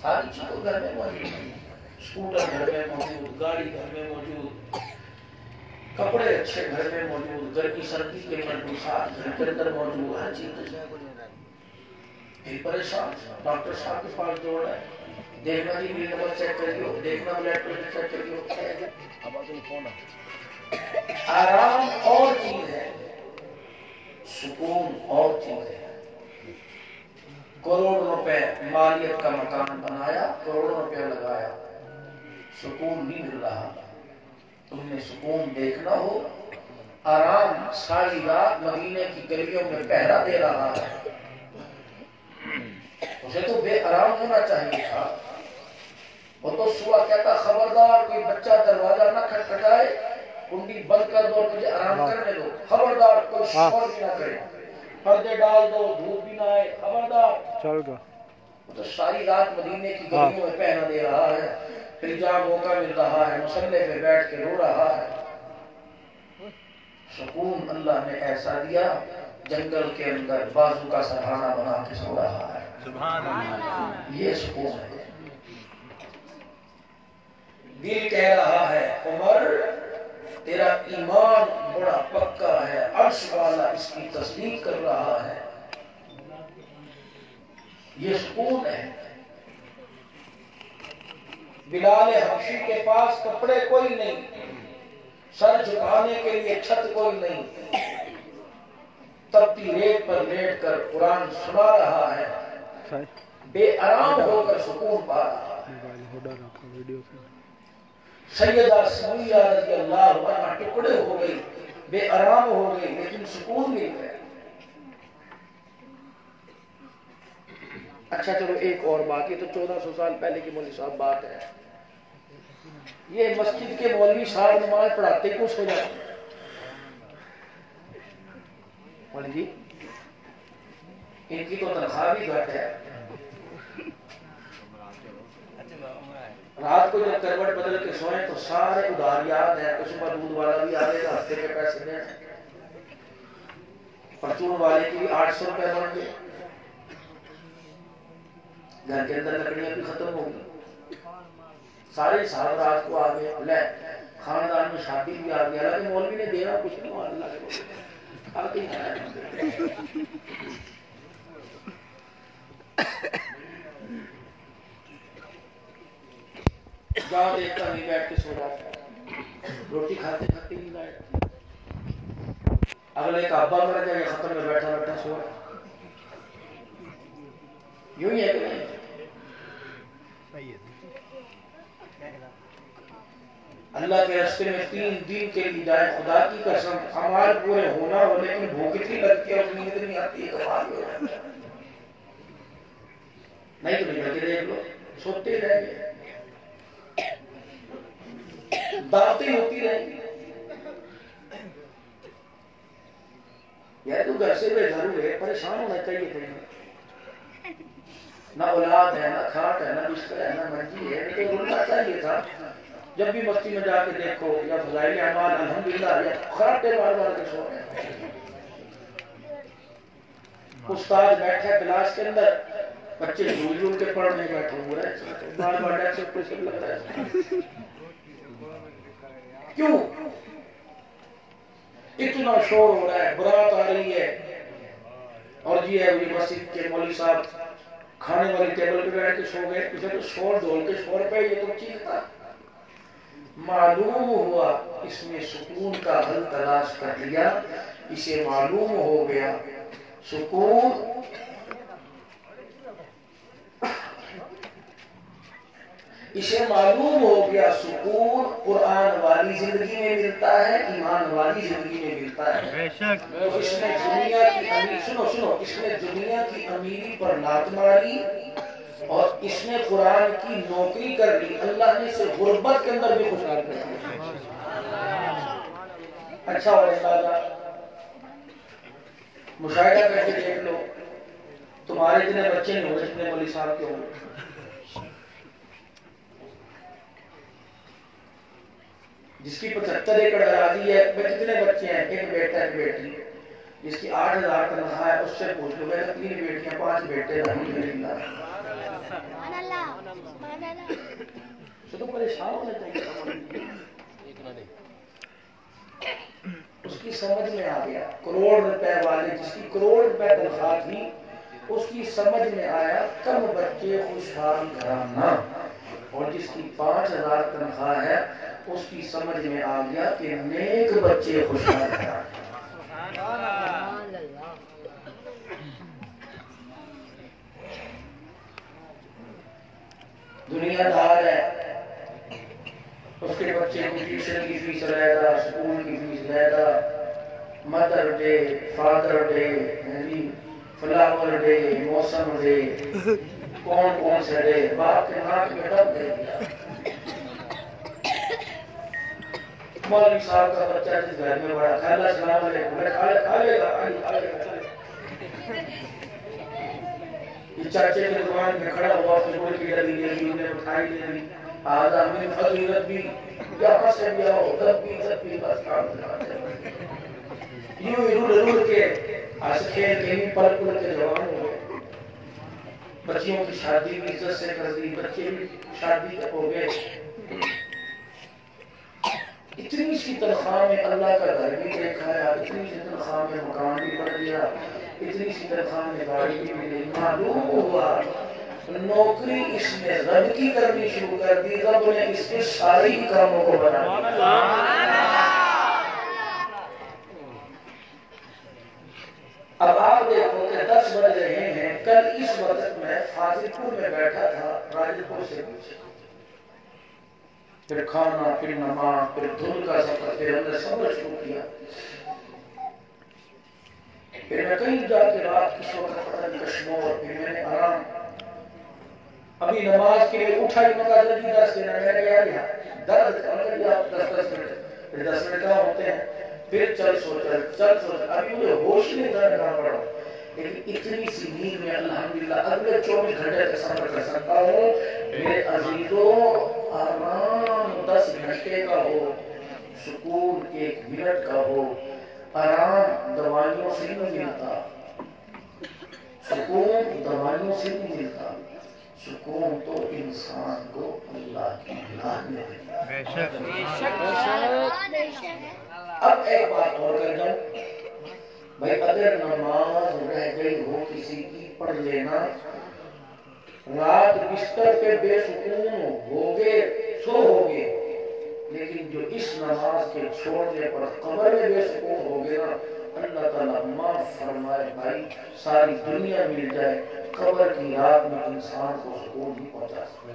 ساری چیزیں گھر میں موجود ہیں، اسکوٹر گھر میں موجود، گاڑی گھر میں موجود، کپڑے اچھے گھر میں موجود، گرمی سردی کے ملبوسات گھر کے اندر موجود، ہر چیز پھر پریشان ڈاکٹر صاحب کے پاس دوڑ ہے، دیکھنا جی بلڈ نمبر چیک کریو، دیکھنا بلڈ پریشر چیک کریو۔ آرام اور چیز ہے، سکون اور چیز ہے۔ کروڑ روپے مالیت کا مکان بنایا، کروڑوں روپے لگایا، سکون نہیں مل رہا۔ تم نے سکون دیکھنا ہو، آرام ساری رات مدینے کی گلیوں میں پہرا دے رہا ہے، اسے تو بے آرام ہونا چاہیے تھا۔ وہ تو صبح کہتا خبردار کوئی بچہ دروازہ نہ کھٹکھٹائے، کنڈی بند کر دو، مجھے آرام کرنے دو، خبردار کوئی شور بھی نہ کرے، پردے ڈال دو، دھوپ بھی نہ آئے، خبردار۔ چل گا وہ تو ساری رات مدینے کی گلیوں میں پہنا دے رہا ہے، پھر جہاں موقع مل رہا ہے مصلے پہ بیٹھ کے رو رہا ہے۔ سکون اللہ نے ایسا دیا، جنگل کے اندر بازو کا سرحانہ بنا کے سو رہا ہے۔ سبحان اللہ، یہ سکون ہے۔ دل کہہ رہا ہے عمر تیرا ایمان بڑا پکا ہے، عرش والا اس کی تصدیق کر رہا ہے، یہ سکون ہے۔ بلال حبشی کے پاس کپڑے کوئی نہیں، سر جھکانے کے لیے چھت کوئی نہیں، تپتی ریت پر لیٹ کر قرآن سنا رہا ہے، بے آرام ہو کر سکون پا رہا ہے۔ سیدہ سمیہ رضی اللہ عنہ ٹکڑے ہو گئی، بے آرام ہو گئی، لیکن سکون مل گیا۔ اچھا چلو ایک اور بات، یہ تو 1400 سال پہلے کی مولوی صاحب بات ہے، یہ مسجد کے مولوی صاحب نماز پڑھاتے کیوں سو جاتے ہیں؟ مولوی جی ان کی تو تنخواہ بھی گھٹ ہے، رات کو جب کروٹ بدل کے سوئیں تو سارے ادھار یاد ہیں، تو صبح دودھ والا بھی آگے ہفتے کے پیسے دیں، پرچون والے کی بھی 800 روپے بن گئے، گھر کے اندر لکڑیاں بھی ختم ہو گئی، سارے صاحب رات کو آگے لے خاندان میں شادی بھی آ گیا، لیکن مولوی نے دینا کچھ نہیں، اللہ کے آگے جہاں دیکھتا نہیں بیٹھ کے سو جاتا ہے، روٹی کھاتے کھاتے نہیں لائے، اگلے کا ابا مر جائے خطر میں بیٹھا بیٹھا سو رہا، یوں ہی ہے کہ نہیں؟ اللہ کے راستے میں 3 دن کے لیے جائے، خدا کی قسم اعمال پورے ہونا ہو، لیکن بھوک اتنی لگتی ہے اور نیند نہیں آتی ہے، کمال ہو جاتا ہے۔ نہیں تو نہیں لگے، دیکھ لو سوتے رہ گئے، دعوتیں ہوتی رہیں گی، یار تو گھر سے بے گھر ہوئے، پریشان ہونا چاہیے تھے، نہ اولاد ہے، نہ کھاٹ ہے، نہ بستر ہے، نہ منجی ہے، لیکن رولنا چاہیے تھا۔ جب بھی مستی میں جا کے دیکھو یا فضائل اعمال الحمدللہ یا خراٹے مار مار کے سو رہے ہیں، استاد بیٹھے کلاس کے اندر، بچے جھول جھول کے پڑھنے بیٹھے ہوئے ہیں، بار بار ڈیسک سے پریشر لگ رہا ہے، کیوں؟ اتنا شور ہو رہا ہے، برات آ رہی ہے، اور یہ ہے مسجد کے مولوی صاحب کھانے والی ٹیبل پہ بیٹھ کے سو گئے، اسے تو شور ڈھول کے شور پہ یہ تو چیختا۔ معلوم ہوا اس میں سکون کا حل تلاش کر لیا، اسے معلوم ہو گیا سکون اسے معلوم ہو گیا سکون قرآن والی زندگی میں ملتا ہے، ایمان والی زندگی میں ملتا ہے۔ تو اس نے دنیا کی امیر سنو اس نے دنیا کی امیری پر لات ماری اور اس نے قرآن کی نوکری کر لی، اللہ نے اسے غربت کے اندر بھی خوشحال کر دیا۔ اچھا اور اندازہ مشاہدہ کر کے دیکھ لو، تمہارے اتنے بچے نہیں ہوئے جتنے مولوی صاحب کے ہوئے، جس کی 75 ایکڑ اراضی ہے، کتنے بچے ہیں؟ ایک بیٹا ایک بیٹی، جس کی 8000 تنخواہ ہے، اس سے پوچھ لو، 3 بیٹیاں 5 بیٹے، الحمدللہ تو پریشان ہونا چاہیے. اس کی سمجھ میں آ گیا کروڑ روپے والے جس کی کروڑ روپے تنخواہ تھی اس کی سمجھ میں آیا کم بچے خوشحال گھرانہ، اور جس کی 5,000 تنخواہ ہے اس کی سمجھ میں آ گیا کہ نیک بچے خوشحال گھرانہ. دنیا دار ہے، اس کے بچے کی ٹیوشن کی فیس لے گا، اسکول کی فیس لے گا، mother day, father day, flower day, موسم ڈے، کون سے ڈے، باپ کے ناک میں ڈب دے دیا. مولوی صاحب کا بچہ جس گھر میں بڑا خالہ السلام علیکم کھا لے گا. یہ چاچے کے دکان میں کھڑا ہوا فضول کی ڈلی دے دی، انہیں مٹھائی دے دی، آدھا من فضیلت بھی یہاں سے بھی آؤ دب بھی بس کام دکھاتے ہیں. یوں ہی رڑ کے آج کھیل کے ہی پل کے جوان ہو گئے. بچیوں کی شادی بھی عزت سے کر دی، بچے بھی شادی تک ہو گئے. اتنی سی تنخواہ میں اللہ کا گھر بھی دیکھا ہے، اتنی سی تنخواہ میں مکان بھی بن گیا، اتنی سی تنخواہ میں گاڑی بھی ملی. معلوم ہوا نوکری اس نے رب کی کرنی شروع کر دی، رب نے اس کے ساری کاموں کو بنا دیا. اب آپ دیکھو کہ 10 بج رہے ہیں. کل اس وقت میں فاضل پور میں بیٹھا تھا، راجل پور سے پوچھے، پھر کھانا، پھر نماز، پھر دھن کا سفر، پھر ہم نے صبر شروع کیا. پھر میں کہیں جا کے رات کس وقت پتہ نہیں کشمور، پھر میں نے آرام. ابھی نماز کے لیے اٹھا ہی مکہ جلدی 10 دینا، میں نے یار یہاں درد کر لیا 10 منٹ، پھر 10 منٹ کہاں ہوتے ہیں، پھر چل سو. ابھی مجھے ہوش نہیں کرنا پڑا، لیکن اتنی سی نیند میں الحمدللہ اگلے 24 گھنٹے کا سفر کر سکتا ہوں. میرے عزیزوں آرام 10 گھنٹے کا ہو، سکون 1 منٹ کا ہو. آرام دوائیوں سے نہیں ملتا، سکون دوائیوں سے نہیں ملتا، سکون تو انسان کو اللہ کی یاد میں ملتا. اب ایک بات اور کر جاؤں بھائی، اگر نماز رہ گئی ہو کسی کی پڑھ لینا. رات بستر پہ بے سکون ہوگے سو ہوگے، لیکن جو اس نماز کے چھوڑنے پر قبر میں بے سکون ہوگے نا، اللہ تعالیٰ معاف فرمائے بھائی ساری دنیا مل جائے، قبر کی رات میں انسان کو سکون نہیں پہنچا سکتے.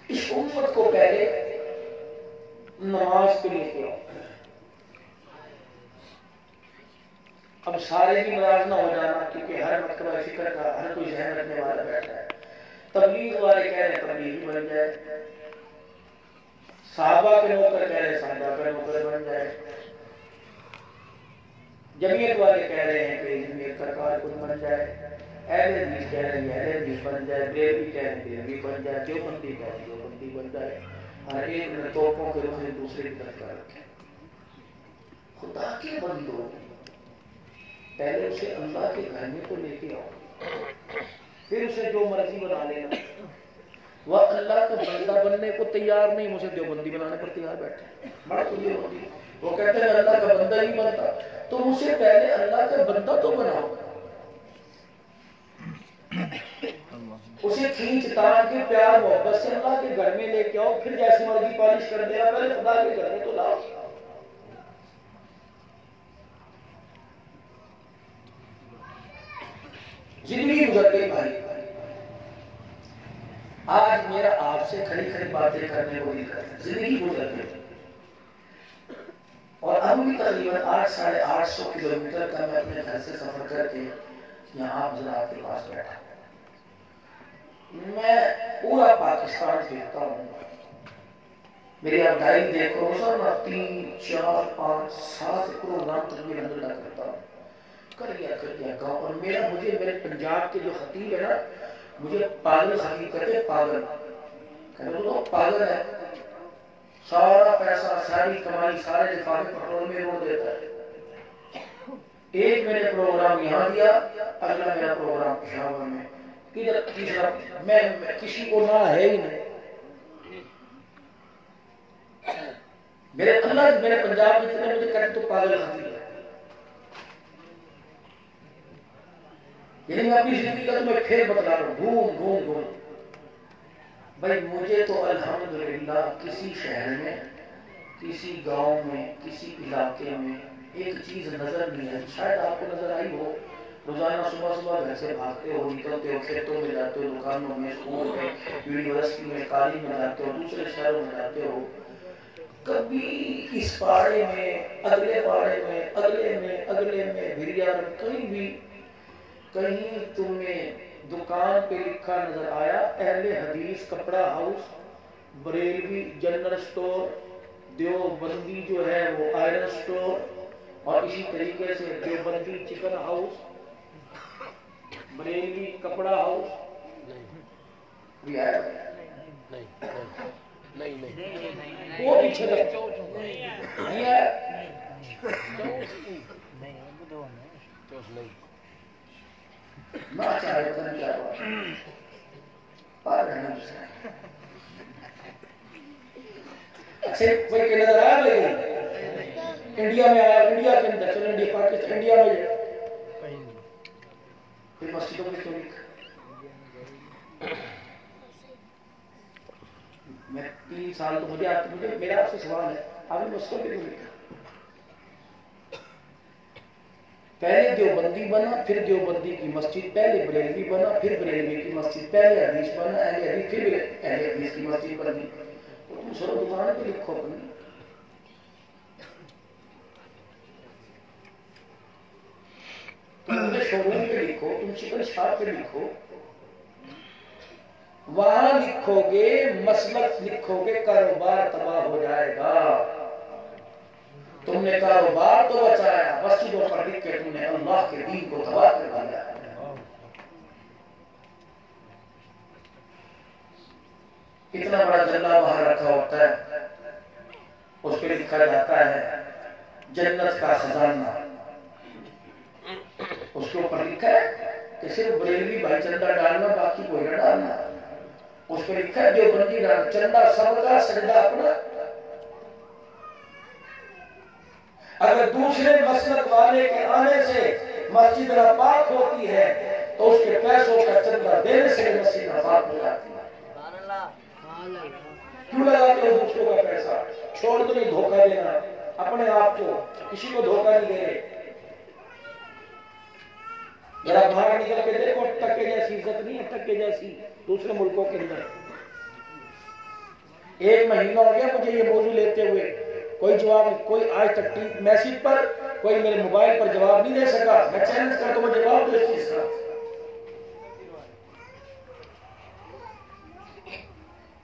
اس امت کو پہلے نماز کے لیے کیا. اب سارے بھی ناراض نہ ہو جانا، کیونکہ ہر مکتبہ فکر کا ہر کوئی ذہن رکھنے والا بیٹھا ہے. تبلیغ والے کہہ رہے ہیں تبلیغ بن جائے، صحابہ کے نوکر کہہ رہے ہیں صحابہ کے نوکر بن جائے، جمعیت والے کہہ رہے ہیں کہ جمعیت کا کارکن بن جائے، اہل حدیث کہہ رہے ہیں اہل حدیث بن جائے، بریلوی کہہ رہے ہیں بریلوی بن جائے، دیوبندی کہہ رہے ہیں دیوبندی بن جائے. ہر ایک نے توپوں کے روح دوسرے کی طرف کر رکھے. خدا کے بندوں، پہلے اسے اللہ کے گھر میں تو لے کے آؤ، پھر اسے جو مرضی بنا لینا. وہ اللہ کا بندہ بننے کو تیار نہیں، مجھے دیوبندی بنانے پر تیار بیٹھے. بڑا تو دیوبندی، وہ کہتے ہیں اللہ کا بندہ ہی بنتا، تو مجھے پہلے اللہ کا بندہ تو بناؤ. اسے کھینچ تان کے پیار محبت سے اللہ کے گھر میں لے کے آؤ، پھر جیسی مرضی پالش کر دیا، پہلے خدا کے گھر میں تو لاؤ. زندگی گزر گئی بھائی. آج میرا آپ سے کھڑی کھڑی باتیں کرنے کو دل کرتا ہے. زندگی گزر گئی، اور اب بھی تقریباً 800-850 کلومیٹر کا میں اپنے گھر سے سفر کر کے یہاں آپ حضرات کے پاس بیٹھا. میں پورا پاکستان دیکھتا ہوں. میری آپ ڈائری دیکھو، روزانہ 3, 4, 5, 7 پروگرام تقریباً اللہ کرتا ہوں. کر گیا گاؤں. اور مجھے میرے پنجاب کے جو خطیب ہے نا، مجھے پاگل خطیب کہتے ہیں. پاگل ہے، سارا پیسہ ساری کمائی سارے لفافے پٹرول میں روڑ دیتا ہے. ایک میں نے پروگرام یہاں دیا، اگلا میرا پروگرام پشاور میں، کدھر تیسرا میں کسی کو نہ ہے ہی نہیں۔ میرے اللہ میرے پنجاب میں اتنے مجھے کہتے تو پاگل خطیب ہے، یعنی میں اپنی زندگی کا تمہیں پھر بتلا رہا ہوں، گھوم گھوم گھوم۔ بھائی مجھے تو الحمدللہ کسی شہر میں، کسی گاؤں میں، کسی علاقے میں ایک چیز نظر نہیں ہے، شاید آپ کو نظر آئی ہو، روزانہ صبح صبح گھر سے بھاگتے ہو، نکلتے ہو، کھیتوں میں جاتے ہو، دکانوں میں، اسکول میں، یونیورسٹی میں، کالج میں جاتے ہو، دوسرے شہروں میں جاتے ہو، کبھی اس پاڑے میں، اگلے پاڑے میں، اگلے میں، بھریا میں، کہیں تمہیں دکان پہ لکھا نظر آیا اہل حدیث کپڑا house, Barelvi general store, Deobandi جو ہے وہ آئرن سٹور، اور اسی طریقے سے دیوبندی چکن ہاؤس، بریلوی کپڑا ہاؤس؟ وہ پیچھے کوئی نظر آیا لیکن انڈیا میں آیا، انڈیا کے اندر چلو انڈیا پاکستان انڈیا میں پھر مسجدوں میں کیوں لکھا؟ میں 3 سال تو مجھے میرا آپ سے سوال ہے، آپ نے مسجدوں میں کیوں لکھا؟ پہلے دیوبندی بنا، پھر دیوبندی کی مسجد، پہلے بریلوی بنا، پھر بریلوی کی مسجد، پہلے حدیث بنا، اہل حدیث، پھر اہل حدیث کی مسجد بنی، تو تم سر دکان پہ لکھو اپنی۔ تم اپنے شو روم پہ لکھو، تم چکن شاپ پہ لکھو، وہاں لکھو گے مسلک، لکھو گے کاروبار تباہ ہو جائے گا۔ تم نے کاروبار تو بچایا، مسجدوں پر لکھ کے تم نے اللہ کے دین کو تباہ کر دیا۔ اتنا بڑا جنہ باہر رکھا ہوتا ہے، اس پہ لکھا جاتا ہے جنت کا خزانہ، اس کے اوپر لکھا ہے کہ صرف بریلوی بھائی چندہ ڈالنا، باقی کوئی نہ ڈالنا۔ اس پہ لکھا ہے دیوبندی ڈالنا، چندہ سب کا، سجدہ اپنا۔ اگر دوسرے مسلک والے کے آنے سے مسجد ناپاک ہوتی ہے تو اس کے پیسوں کا چندہ دینے سے مسجد ناپاک ہو جاتی ہے۔ کیوں لگاتے ہو دوسروں کا پیسہ؟ چھوڑ دو نہیں دھوکہ دینا، اپنے آپ کو، کسی کو دھوکہ نہیں دے رہے۔ ذرا باہر نکل کے دیکھو، ٹکے جیسی عزت نہیں ہے، ٹکے جیسی دوسرے ملکوں کے اندر۔ 1 مہینہ ہو گیا مجھے یہ موضوع لیتے ہوئے، کوئی جواب نہیں، کوئی آج تک میسج پر کوئی میرے موبائل پر جواب نہیں دے سکا۔ میں چیلنج کرتا ہوں، جواب دو اس چیز کا۔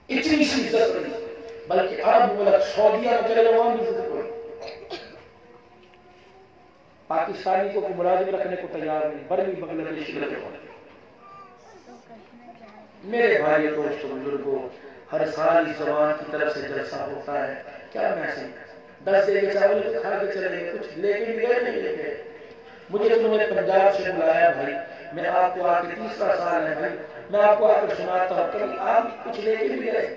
اتنی سی عزت نہیں، بلکہ عرب ملک سعودیہ میں چلے وہاں بھی عزت کوئی، پاکستانی کو ملازم رکھنے کو تیار نہیں، برمی بنگلہ دیش کے لگے ہوئے۔ میرے بھائی دوستوں بزرگوں، ہر سال اس زبان کی طرف سے جلسہ ہوتا ہے، کیا میسج 10 دے کے چاول کھا کے چلے گئے، کچھ لے کے بھی گئے نہیں لے گئے۔ مجھے تم نے پنجاب سے بلایا بھائی، میں آپ کو آ کے 3 سال ہے بھائی، میں آپ کو آ کے سناتا ہوں، کبھی آپ کچھ لے کے بھی گئے؟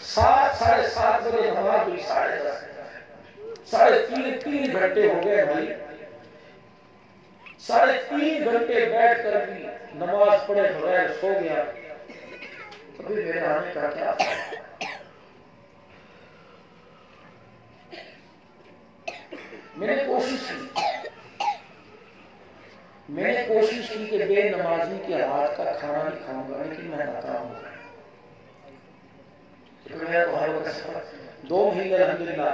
7 ساڑھے 7 بجے نماز ہوئی، 10:30 3 گھنٹے ہو گئے بھائی، 3.5 گھنٹے بیٹھ کر بھی نماز پڑھے بغیر سو گیا۔ ابھی میرے آنے کا کیا؟ میں نے کوشش کی کہ بے نمازی کے ہاتھ کا کھانا نہیں کھاؤں گا، لیکن میں ناکام ہو گیا۔ میں تو ہر وقت 2 مہینے الحمدللہ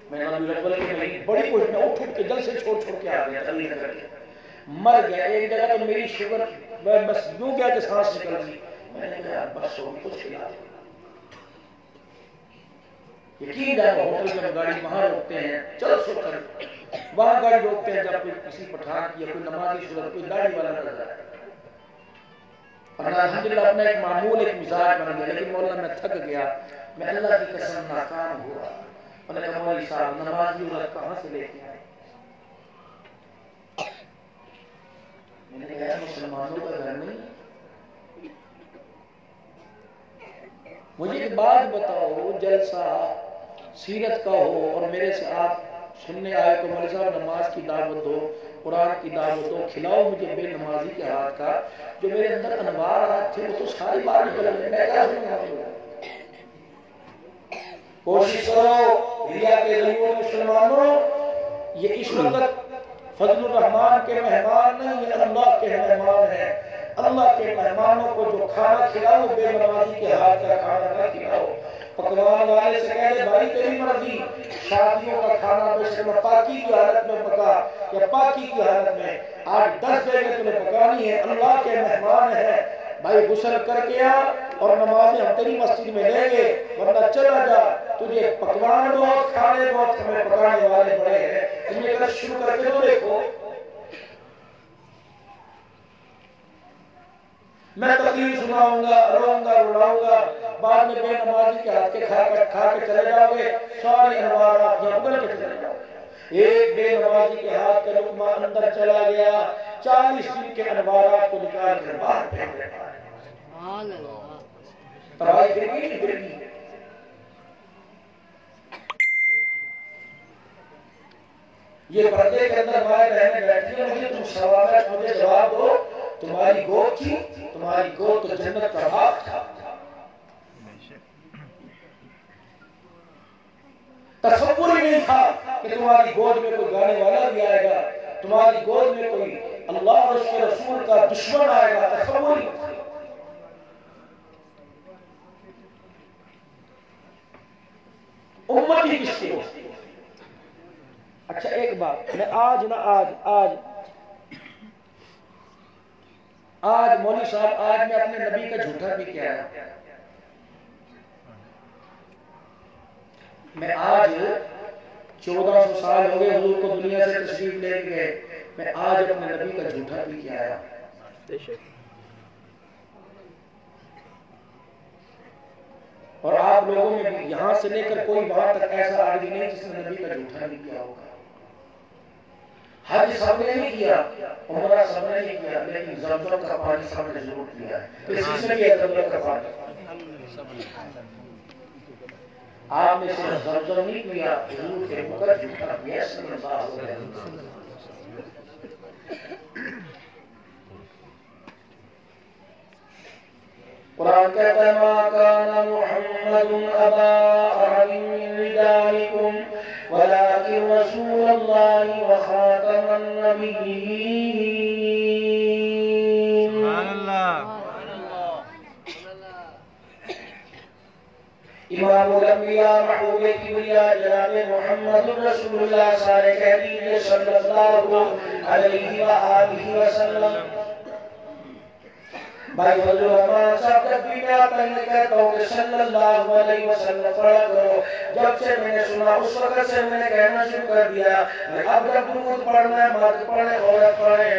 میں ربیع الاول کے مہینے بڑی کوشش میں اٹھ کے جل سے چھوڑ کے آ گیا، تبلیغ کر کے مر گیا۔ ایک جگہ تو میری شوگر بس یوں کیا کہ سانس نکل گئی، میں نے کہا بس ہو کچھ کھلا دے۔ یقین ہے ہوٹل میں گاڑی وہاں روکتے ہیں، چلو سو کر وہاں گاڑی روکتے ہیں جب کوئی کسی پٹھان کی یا کوئی نمازی صورت کوئی داڑھی والا نظر آئے، اور الحمدللہ اپنا ایک معمول ایک مزاج بن گیا۔ لیکن مولانا میں تھک گیا، میں اللہ کی قسم ناکام ہوا۔ انہوں نے کہا مولوی صاحب نمازی عورت کہاں سے لے کے آئے؟ میں نے کہا مسلمانوں کا گھر نہیں ہے۔ مجھے ایک بات بتاؤ، جلسہ سیرت کا ہو اور میرے سے آپ سننے آئے تو مولوی صاحب نماز کی دعوت دو، قرآن کی دعوت دو، کھلاؤ مجھے بے نمازی کے ہاتھ کا، جو میرے اندر انوارات تھے وہ تو ساری بات نکل گئے، میں کیا سنوں آپ لوگوں؟ کوشش کرو ریا کے غریبوں مسلمانوں، یہ اس وقت فضل الرحمان کے مہمان نہیں، یہ اللہ کے مہمان ہیں۔ اللہ کے مہمانوں کو جو کھانا کھلاؤ بے نمازی کے ہاتھ کا کھانا نہ کھلاؤ۔ پکوان والے سے کہہ دے بھائی تیری مرضی، شادیوں کا کھانا بے شک پاکی کی حالت میں پکا یا پاکی کی حالت میں، آج 10 جگہ تمہیں پکانی ہے، اللہ کے مہمان ہیں بھائی، غسل کر کے آ اور نمازیں ہم تیری مسجد میں لیں گے، ورنہ چلا جا، تجھے پکوان بہت کھانے بہت ہمیں پکانے والے بڑے ہیں، تم یہ کر شروع کر کے تو دیکھو۔ میں تقریر سناؤں گا، روؤں گا، رلاؤں گا، بعد میں بے نمازی کے ہاتھ کے کھا کے چلے جاؤ گے، سارے انوارات یہاں اگل کے چلے جاؤ گے۔ ایک بے نمازی کے ہاتھ کا لقمہ اندر چلا گیا، 40 دن کے انوارات کو نکال کر باہر پھینک دیتا ہے۔ تباہی گر گئی نہیں گر گئی؟ یہ پردے کے اندر مائیں بہنیں بیٹھی ہیں، مجھے تم سوال ہے، مجھے جواب دو، تمہاری گود تھی، تمہاری گود تو جنت کا باغ تھا۔ تصور ہی نہیں تھا کہ تمہاری گود میں کوئی گانے والا بھی آئے گا، تمہاری گود میں کوئی اللہ اور اس کے رسول کا دشمن آئے گا، تصور ہی نہیں تھا۔ امت ہی کس کی ہو؟ اچھا ایک بات، میں آج مولوی صاحب آج میں اپنے نبی کا جھوٹا بھی کیا ہے، میں آج 1400 سال ہو گئے حضور کو دنیا سے تشریف لے گئے، میں آج اپنے نبی کا جھوٹا بھی کیا ہے، اور آپ لوگوں میں بھی یہاں سے لے کر کوئی وہاں تک ایسا آدمی نہیں جس نے نبی کا جھوٹا بھی کیا ہوگا۔ حج سب نے نہیں کیا، عمرہ سب نے نہیں کیا، لیکن زمزم کا پانی سب نے ضرور کیا ہے۔ کسی سے بھی ہے زمزم کا پانی؟ آپ نے صرف زمزم نہیں کیا، حضور کے مقدر جھوٹا کیا، صلی اللہ علیہ وسلم۔ قرآن کہتا ہے ما کان محمد ابا احد من رجالکم ولكن رسول اللہ وخاتم النبیین۔ سبحان اللہ۔ امام الانبیاء محبوب کبریاء جناب محمد رسول اللہ سارے کہہ دیجئے صلی اللہ علیہ وآلہ وسلم۔ بھائی فضل الرحمان صاحب جب بھی میں آپ نے کہتا ہوں کہ صلی اللہ علیہ وسلم پڑھا کرو، جب سے میں نے سنا اس وقت سے میں نے کہنا شروع کر دیا، اب جب درود پڑھنا ہے مرد پڑھے عورت پڑھے،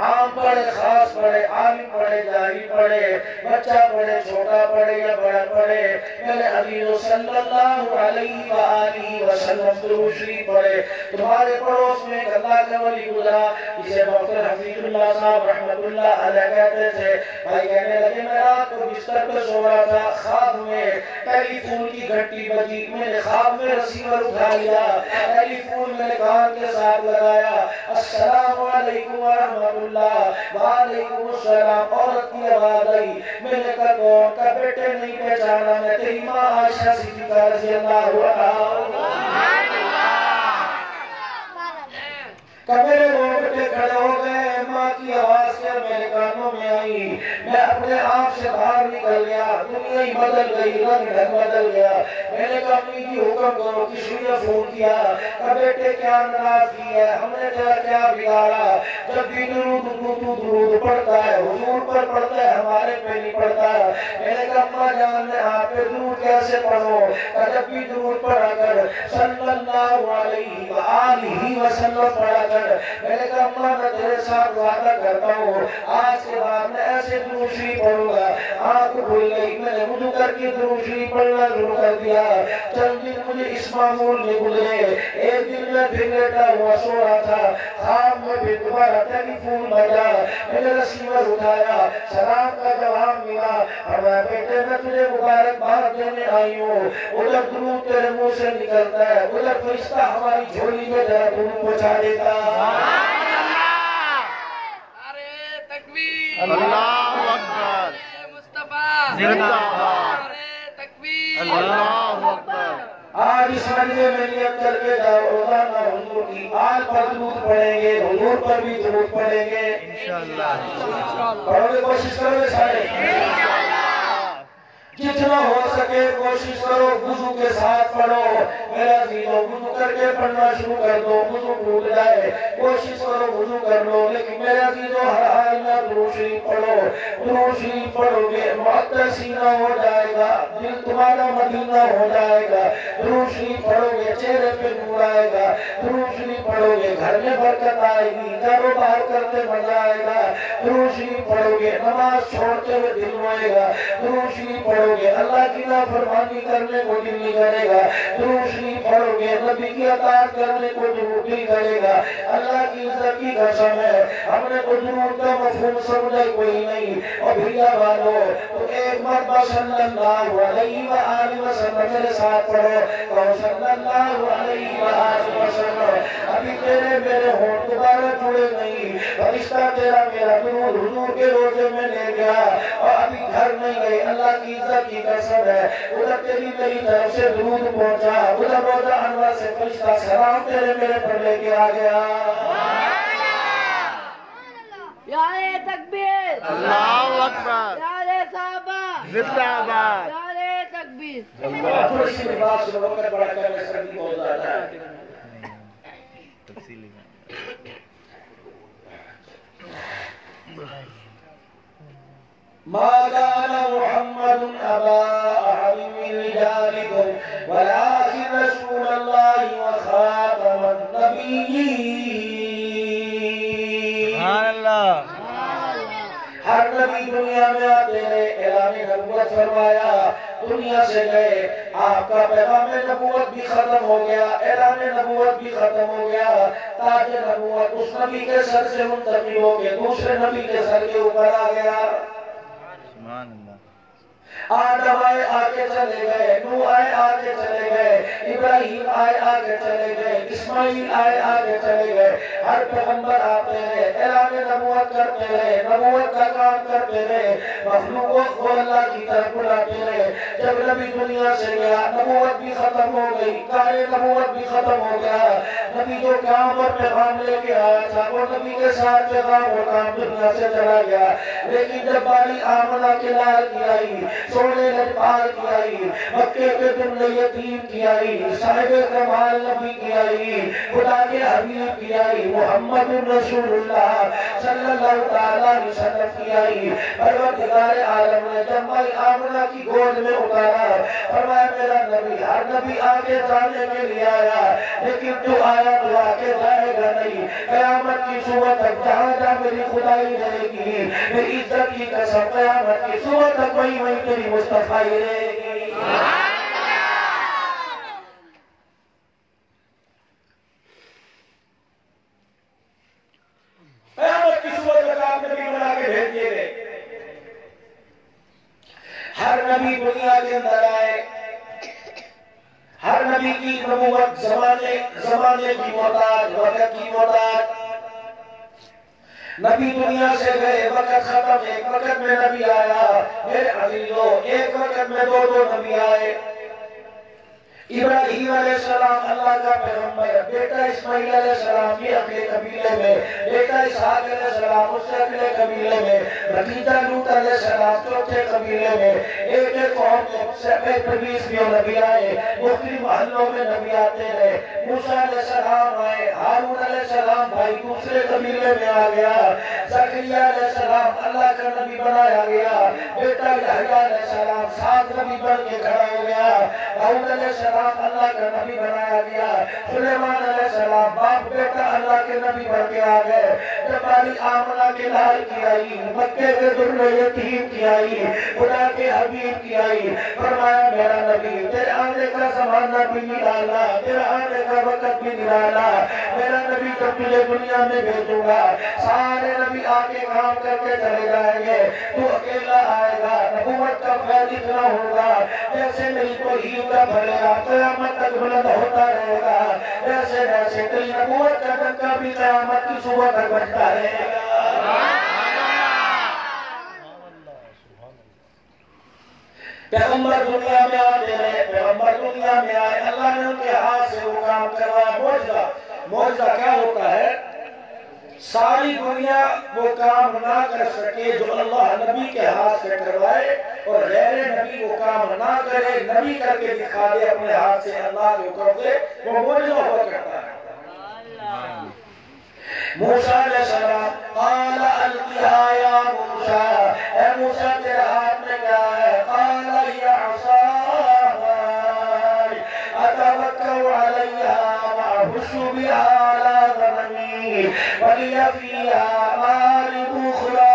عام پڑھے خاص پڑھے، عالم پڑھے جاہل پڑھے، بچہ پڑھے چھوٹا پڑھے یا بڑا پڑھے، میرے عزیزو صلی اللہ علیہ وآلہ وسلم درود شریف پڑھے۔ تمہارے پڑوس میں ایک اللہ کا ولی گزرا، جسے ڈاکٹر حفیظ اللہ صاحب رحمت اللہ علیہ کہتے تھے، بھائی کہنے لگے میں رات کو بستر پہ سو رہا تھا، خواب میں ٹیلی فون کی گھنٹی بجی، میں نے خواب میں ریسیور اٹھا لیا، ٹیلی فون میں نے کان کے ساتھ لگایا، السلام علیکم ورحمۃ اللہ، وعلیکم السلام، عورت کی آواز آئی، میں نے کہا کون؟ کا بیٹے نہیں پہچانا، میں تیری ماں عائشہ صدیقہ رضی اللہ عنہا۔ کہ میرے روٹے کھڑے ہو گئے، ماں کی آواز سے میرے کانوں میں آئی، میں اپنے آپ سے باہر نکل گیا، دنیا ہی بدل گئی، رنگ ڈھنگ بدل گیا۔ میں نے کہا امی جی حکم کرو، کسی نے فون کیا، کہ بیٹے کیا ناراضگی ہے، ہم نے کیا بگاڑا؟ جب بھی درود پڑھتا ہے حضور پر پڑھتا ہے، ہمارے پہ نہیں پڑھتا۔ میں نے کہا اماں جان نے آپ پہ درود کیسے پڑھو؟ کہ جب بھی درود پڑھا کر صلی اللہ علیہ وآلہ وسلم پڑھا کر۔ میں نے کہا اماں میں تیرے ساتھ وعدہ کرتا ہوں، آج کے بعد کہا میں ایسے درود شریف پڑھوں گا، آنکھ کھل گئی، میں نے وضو کر کے درود شریف پڑھنا شروع کر دیا۔ چند دن مجھے اس معمول میں گزرے، ایک دن میں پھر لیٹا ہوا سو رہا تھا، خواب میں پھر دوبارہ ٹیلی فون بجا، میں نے رسیور اٹھایا، سلام کا جواب ملا، فرمایا بیٹے میں تجھے مبارکباد دینے آئی ہوں، ادھر درود تیرے منہ سے نکلتا ہے، ادھر فرشتہ ہماری جھولی میں ذرا درود پہنچا دیتا۔ اللہ اکبر، مصطفیٰ زندہ باد، تکبیر، اللہ اکبر۔ آج اس مجلے میں نیت کر کے جاؤ، روزانہ حضور کی آل پر درود پڑھیں گے، حضور پر بھی درود پڑھیں گے، انشاءاللہ پڑھو گے، کوشش کرو گے سارے، جتنا ہو سکے کوشش کرو، وضو کے ساتھ پڑھو، میرا عزیزو وضو کر کے پڑھنا شروع کر دو، وضو ٹوٹ جائے کوشش کرو وضو کر لو، لیکن میرے عزیزو ہر حال میں درود شریف پڑھو، درود شریف پڑھو گے معطر سینہ ہو جائے گا، دل تمہارا مدینہ ہو جائے گا، درود شریف پڑھو گے چہرے پہ نور آئے گا، درود شریف پڑھو گے گھر میں برکت آئے گی، کاروبار کرتے مزہ آئے گا، درود شریف پڑھو گے نماز چھوڑتے ہوئے دل روئے گا، درود شریف پڑھو گے اللہ کی نافرمانی کرنے کو دل نہیں کرے گا، درود شریف پڑھو گے نبی کی اطاعت کرنے کو دل کرے گا، اللہ کی عزت کی قسم ہے ہم نے تو درود کا مفہوم سمجھا کوئی نہیں، اور بھیا والو تو ایک مرتبہ صلی اللہ علیہ وآلہ وسلم میرے ساتھ پڑھو، کہو صلی اللہ علیہ وآلہ وسلم، ابھی تیرے میرے ہونٹ دوبارہ جڑے نہیں، فرشتہ تیرا میرا درود حضور کے روزے میں لے گیا، اور ابھی گھر نہیں گئے، اللہ کی عزت کی قسم ہے ادھر تیری میری طرف سے درود پہنچا، ادھر روزہ انور سے فرشتہ سلام تیرے میرے پر لے کے آ گیا۔ پیارے تکبیر، اللہ اکبر، پیارے صحابہ، زندہ باد، پیارے تکبیر۔ تھوڑی سی بات سنو، وقت بڑا کر میں سردی بہت زیادہ ہے۔ تفصیلی ما كان محمد أبا أحد من رجالكم ولكن رسول الله وخاتم النبيين۔ سبحان اللہ۔ ہر نبی دنیا میں آتے ہیں، اعلان نبوت فرمایا، دنیا سے گئے، آپ کا پیغام نبوت بھی ختم ہو گیا، اعلان نبوت بھی ختم ہو گیا، تاج نبوت اس نبی کے سر سے منتقل ہو کے دوسرے نبی کے سر کے اوپر آ گیا۔ سبحان اللہ۔ آدم آئے آگے چلے گئے، نوح آئے آگے چلے گئے، ابراہیم آئے آگے چلے گئے، اسماعیل آئے آگے چلے گئے، ہر پیغمبر آتے رہے، اعلان نبوت کرتے رہے، نبوت کا کام کرتے رہے، مخلوقوں کو اللہ کی طرف بلاتے رہے۔ جب نبی دنیا سے گیا نبوت بھی ختم ہو گئی، کار نبوت بھی ختم ہو گیا، نبی جو کام اور پیغام لے کے آیا تھا وہ نبی کے ساتھ پیغام اور کام دنیا سے چلا گیا، لیکن جب باری آمنہ کے لال کی آئی، سونے لجپال کی آئی، مکے کے دملے یتیم کی آئی، صاحب کمال نبی کی آئی، خدا کے حبیب کی آئی، محمد رسول اللہ صلی اللہ تعالیٰ علیہ وسلم کی آئی، پروردگار عالم نے جب مائی آمنہ کی گود میں اتارا، فرمایا میرا نبی، ہر نبی آگے جانے کے لیے آیا، لیکن تو آیا تو آگے جائے گا نہیں، قیامت کی صبح تک جہاں جہاں میری خدائی رہے گی، میری عزت کی قسم قیامت کی صبح تک وہی تیری مصطفی رہے گی۔ قیامت کی صبح تک آپ نبی بنا کے بھیج دیے گئے، ہر نبی دنیا کے اندر آئے، ہر نبی کی نبوت زمانے کی محتاج، وقت کی محتاج، نبی دنیا سے گئے، وقت ختم، ایک وقت میں نبی آیا، میرے عزیزو ایک وقت میں دو نبی آئے، ابراہیم علیہ السلام اللہ کا پیغمبر، بیٹا اسماعیل علیہ السلام یہ اگلے قبیلے میں، بیٹا اسحاق علیہ السلام اس سے اگلے قبیلے میں، بھتیجا لوط علیہ السلام چوتھے قبیلے میں، ایک قوم میں سب 20 نبی آئے، مختلف محلوں میں نبی آتے رہے، موسیٰ علیہ السلام آئے، ہارون علیہ السلام بھائی دوسرے قبیلے میں آ گیا، زکریا علیہ السلام اللہ کا نبی بنایا گیا، بیٹا یحییٰ علیہ السلام 7 نبی بن کے کھڑا ہو گیا، داؤد علیہ السلام اللہ کا نبی بنایا گیا، سلیمان علیہ السلام باپ بیٹا اللہ کے نبی بن کے آ گئے، جب باری آمنہ کے لال کی آئی، مکے کے در یتیم کی آئی، خدا کے حبیب کی آئی، فرمایا میرا نبی تیرے آنے کا زمانہ بھی نرالا، تیرے آنے کا وقت بھی نرالا، میرا نبی جب تجھے دنیا میں بھیجوں گا سارے نبی آگے کام کر کے چلے جائیں گے، تو اکیلا آئے گا، نبوت کا فیض اتنا ہوگا جیسے میری توحید کا بھلے گا، قیامت تک بلند ہوتا رہے گا، جیسے جیسے تیری نبوت کا ڈنکا بھی قیامت کی صبح تک بجتا رہے گا۔ پیغمبر دنیا میں آتے رہے، پیغمبر دنیا میں آئے، اللہ نے ان کے ہاتھ سے وہ کام کروایا۔ معجزہ، معجزہ کیا ہوتا ہے؟ ساری دنیا وہ کام نہ کر سکے جو اللہ نبی کے ہاتھ سے کروائے، اور غیر نبی وہ کام نہ کرے، نبی کر کے دکھا دے اپنے ہاتھ سے اللہ کے حکم سے، وہ معجزہ ہوا کرتا ہے۔ موسیٰ علیہ السلام قال القیٰ یا موسیٰ، اے موسیٰ تیرے ہاتھ میں کیا ہے؟ قال یا عصای اتوکل علیہا واہش بہا علی غنمی ولی فیہا مآرب اخری۔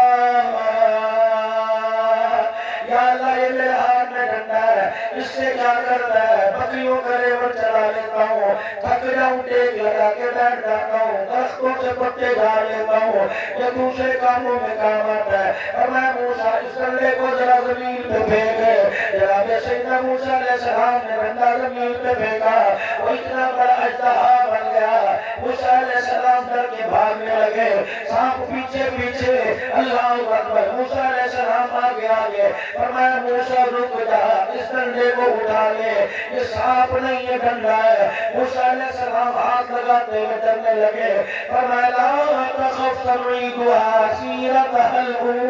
یا اللہ یہ میرے ہاتھ میں ڈنڈا ہے، اس سے کیا کرتا ہے؟ بکریوں کا ریوڑ چلا لیتا ہوں، تھک جاؤں ٹیک لگا کے بیٹھ جاتا ہوں، درختوں سے پتے جھاڑ لیتا ہوں، یہ دوسرے کاموں میں کام آتا ہے۔ اور میں موسیٰ اس ڈنڈے کو ذرا زمین پہ پھینکے، جناب سیدنا موسیٰ علیہ السلام نے ڈنڈا زمین پہ پھینکا، وہ اتنا بڑا اژدہا بن گیا۔ موسیٰ علیہ السلام ڈر کے بھاگنے لگے، سانپ پیچھے پیچھے، اللہ اکبر، موسیٰ علیہ السلام آگے آگے، فرمایا موسیٰ رک جا، اس ڈنڈے کو اٹھا لے، یہ سانپ نہیں یہ ڈنڈا ہے۔ موسیٰ علیہ السلام ہاتھ لگاتے ہوئے ڈرنے لگے، فرمایا لا تخف سنعیدها سیرتها الاولی،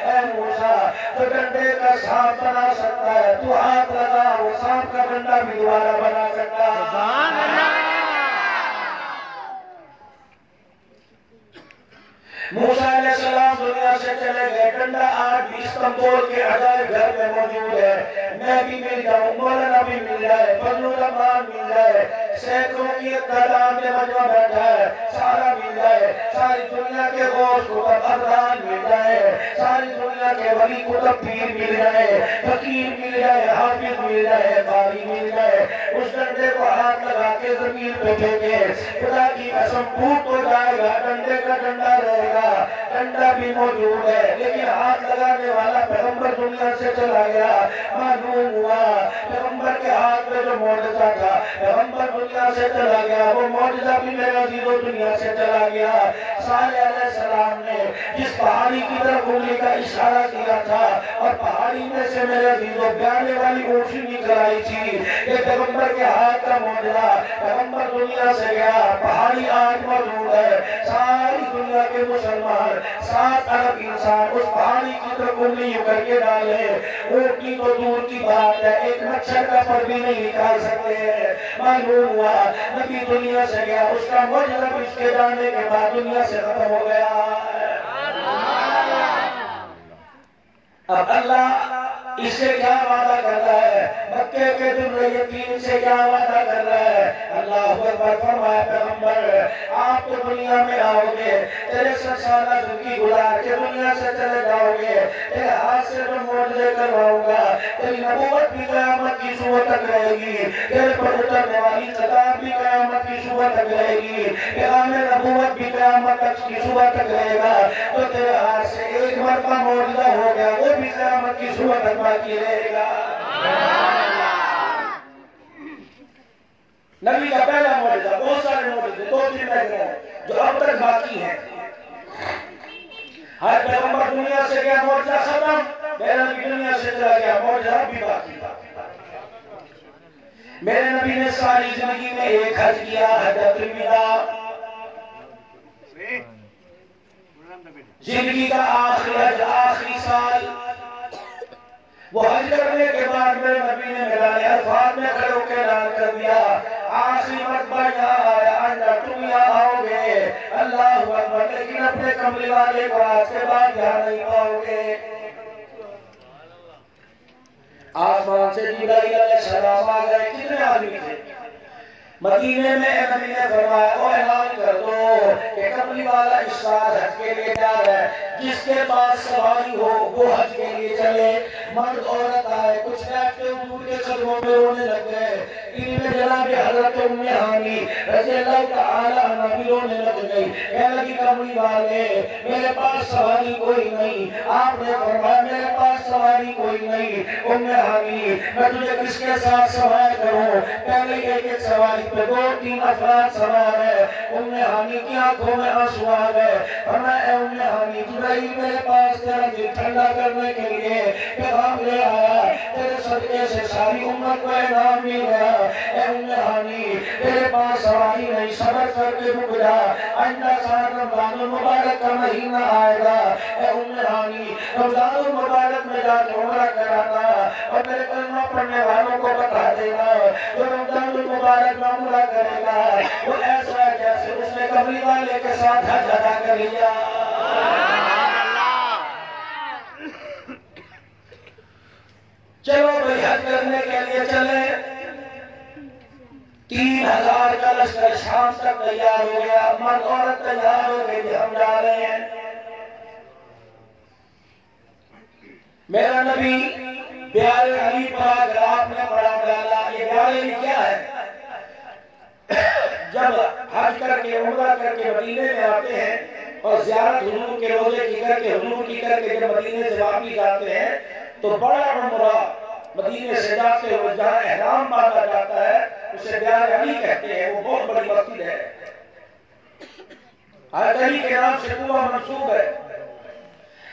اے موسیٰ تو ڈنڈے کا سانپ بنا سکتا ہے، تو ہاتھ لگا وہ سانپ کا ڈنڈا بھی دوبارہ بنا سکتا ہے۔ سبحان اللہ۔ موسیٰ علیہ السلام دنیا سے چلے گئے، ڈنڈا آج بھی استنبول کے عجائب گھر میں موجود ہے، میں بھی مل جاؤں، مولانا بھی مل جائے، فضل الرحمان مل جائے، سینکڑوں کی ایک تعداد میں مجمع بیٹھا ہے، سارا مل جائے، ساری دنیا کے غوث قطب ابدال مل جائے، ساری دنیا کے ولی قطب پیر مل جائے، فقیر مل جائے، حافظ مل جائے، قاری مل جائے، اس ڈنڈے کو ہاتھ لگا کے زمین پہ پھینکے، خدا کی قسم ٹوٹ تو جائے گا، ڈنڈے کا ڈنڈا رہے گا، ڈنڈا بھی موجود ہے، لیکن ہاتھ لگانے والا پیغمبر دنیا سے چلا گیا۔ معلوم ہوا پیغمبر کے ہاتھ میں جو معجزہ تھا، پیغمبر دنیا سے چلا گیا، وہ معجزہ بھی میرے عزیزو دنیا سے چلا گیا۔ صالح علیہ السلام نے جس پہاڑی کی طرف انگلی کا اشارہ کیا تھا، اور پہاڑی میں سے میرے عزیزو بیانے والی اونٹنی نکل آئی تھی، یہ پیغمبر کے ہاتھ کا معجزہ، پیغمبر دنیا سے گیا، پہاڑی آج موجود ہے، ساری دنیا کے مسلمان 7 ارب انسان اس پہاڑی کی طرف انگلی کر کے ڈالے، اونٹنی تو دور کی بات ہے، ایک مچھر کا پر بھی نہیں نکال سکتے ہیں۔ معلوم ہوا نبی دنیا سے گیا، اس کا معجزہ بھی اس کے جانے کے بعد دنیا سے ختم ہو گیا۔ اب اللہ اس سے کیا وعدہ کر رہا ہے؟ مکے کے در یتیم سے کیا وعدہ کر رہا ہے؟ اللہ اکبر، فرمایا پیغمبر آپ تو دنیا میں آؤ گے، تیرے 100 سالہ زندگی گزار کے دنیا سے چلے جاؤ گے، تیرے ہاتھ سے جو معجزے کرواؤں گا، تیری نبوت بھی قیامت کی صبح تک رہے گی، تیرے پر اترنے والی کتاب بھی قیامت کی صبح تک رہے گی، پیغام نبوت بھی قیامت تک کی صبح تک رہے گا، تو تیرے ہاتھ سے ایک مرتبہ معجزہ ہو گیا، وہ بھی قیامت کی صبح تک باقی رہے گا۔ نبی کا پہلا معجزہ، بہت سارے معجزے 2-3 رہ گئے جو اب تک باقی ہیں۔ ہر پیغمبر دنیا سے گیا، معجزہ ختم، میرا نبی دنیا سے چلا گیا، معجزہ بھی باقی۔ میرے نبی نے ساری زندگی میں ایک حج کیا، حجۃ الوداع، زندگی کا آخری حج، آخری سال۔ وہ حج کرنے کے بعد میرے نبی نے میدان عرفات میں کھڑے ہو کے اعلان کر دیا، آخری مرتبہ یہاں آیا، آئندہ تم یہاں آؤ گے، اللہ اکبر، لیکن اپنے کملی والے کو آج کے بعد یہاں نہیں پاؤ گے۔ آسمان سے جبرائیل علیہ السلام آ گئے، کتنے آدمی تھے؟ مدینے میں نبی نے فرمایا او اعلان کر دو کہ کملی والا اس سال حج کے لیے جا رہا ہے، جس کے پاس سواری ہو وہ حج کے لیے چلے۔ مرد عورت آئے، کچھ بیٹھتے حضور کے قدموں میں رونے لگ گئے۔ ان میں جناب حضرت ام ہانی رضی اللہ تعالی عنہ بھی رونے لگ گئی، کہنے لگی کملی والے میرے پاس سواری کوئی نہیں۔ آپ نے فرمایا میرے پاس سواری کوئی نہیں، ام ہانی میں تجھے کس کے ساتھ سوار کروں؟ پہلے ایک ایک سواری پہ 2-3 افراد سوار ہے۔ ام ہانی کی آنکھوں میں آنسو آ گئے، فرمایا اے ام ہانی جبرائیل میرے پاس تیرا دل ٹھنڈا کرنے کے لیے پیغام لے آیا، تیرے صدقے سے ساری امت کو انعام مل گیا۔ اے ام ہانی تیرے پاس سواری نہیں، صبر کر کے رک جا، آئندہ سال رمضان المبارک کا مہینہ آئے گا۔ اے ام ہانی رمضان المبارک میں جا کے عمرہ کرانا اور میرے کلمہ پڑھنے والوں کو بتا دینا جو رمضان المبارک میں عمرہ کرے گا وہ ایسا ہے جیسے اس نے کملی والے کے ساتھ حج ادا کر لیا۔ چلو بھئی حج کرنے کے لیے چلے، 3000 کا لشکر شام تک تیار ہو گیا، مرد عورت تیار ہو گئے کہ ہم جا رہے ہیں۔ میرا نبی بیار علی پڑھا کر آپ نے پڑھا ڈالا، یہ بیار علی کیا ہے؟ جب حج کر کے عمرہ کر کے مدینے میں آتے ہیں اور زیارت حضور کے روزے کی کر کے حضور کی کر کے جب مدینے سے واپس آتے ہیں تو بڑا عمرہ مدینے سے جاتے ہوئے جہاں احرام باندھا جاتا ہے اسے بیار علی کہتے ہیں، وہ بہت بڑی مسجد ہے، حضرت علی کے نام سے کنواں منسوب ہے۔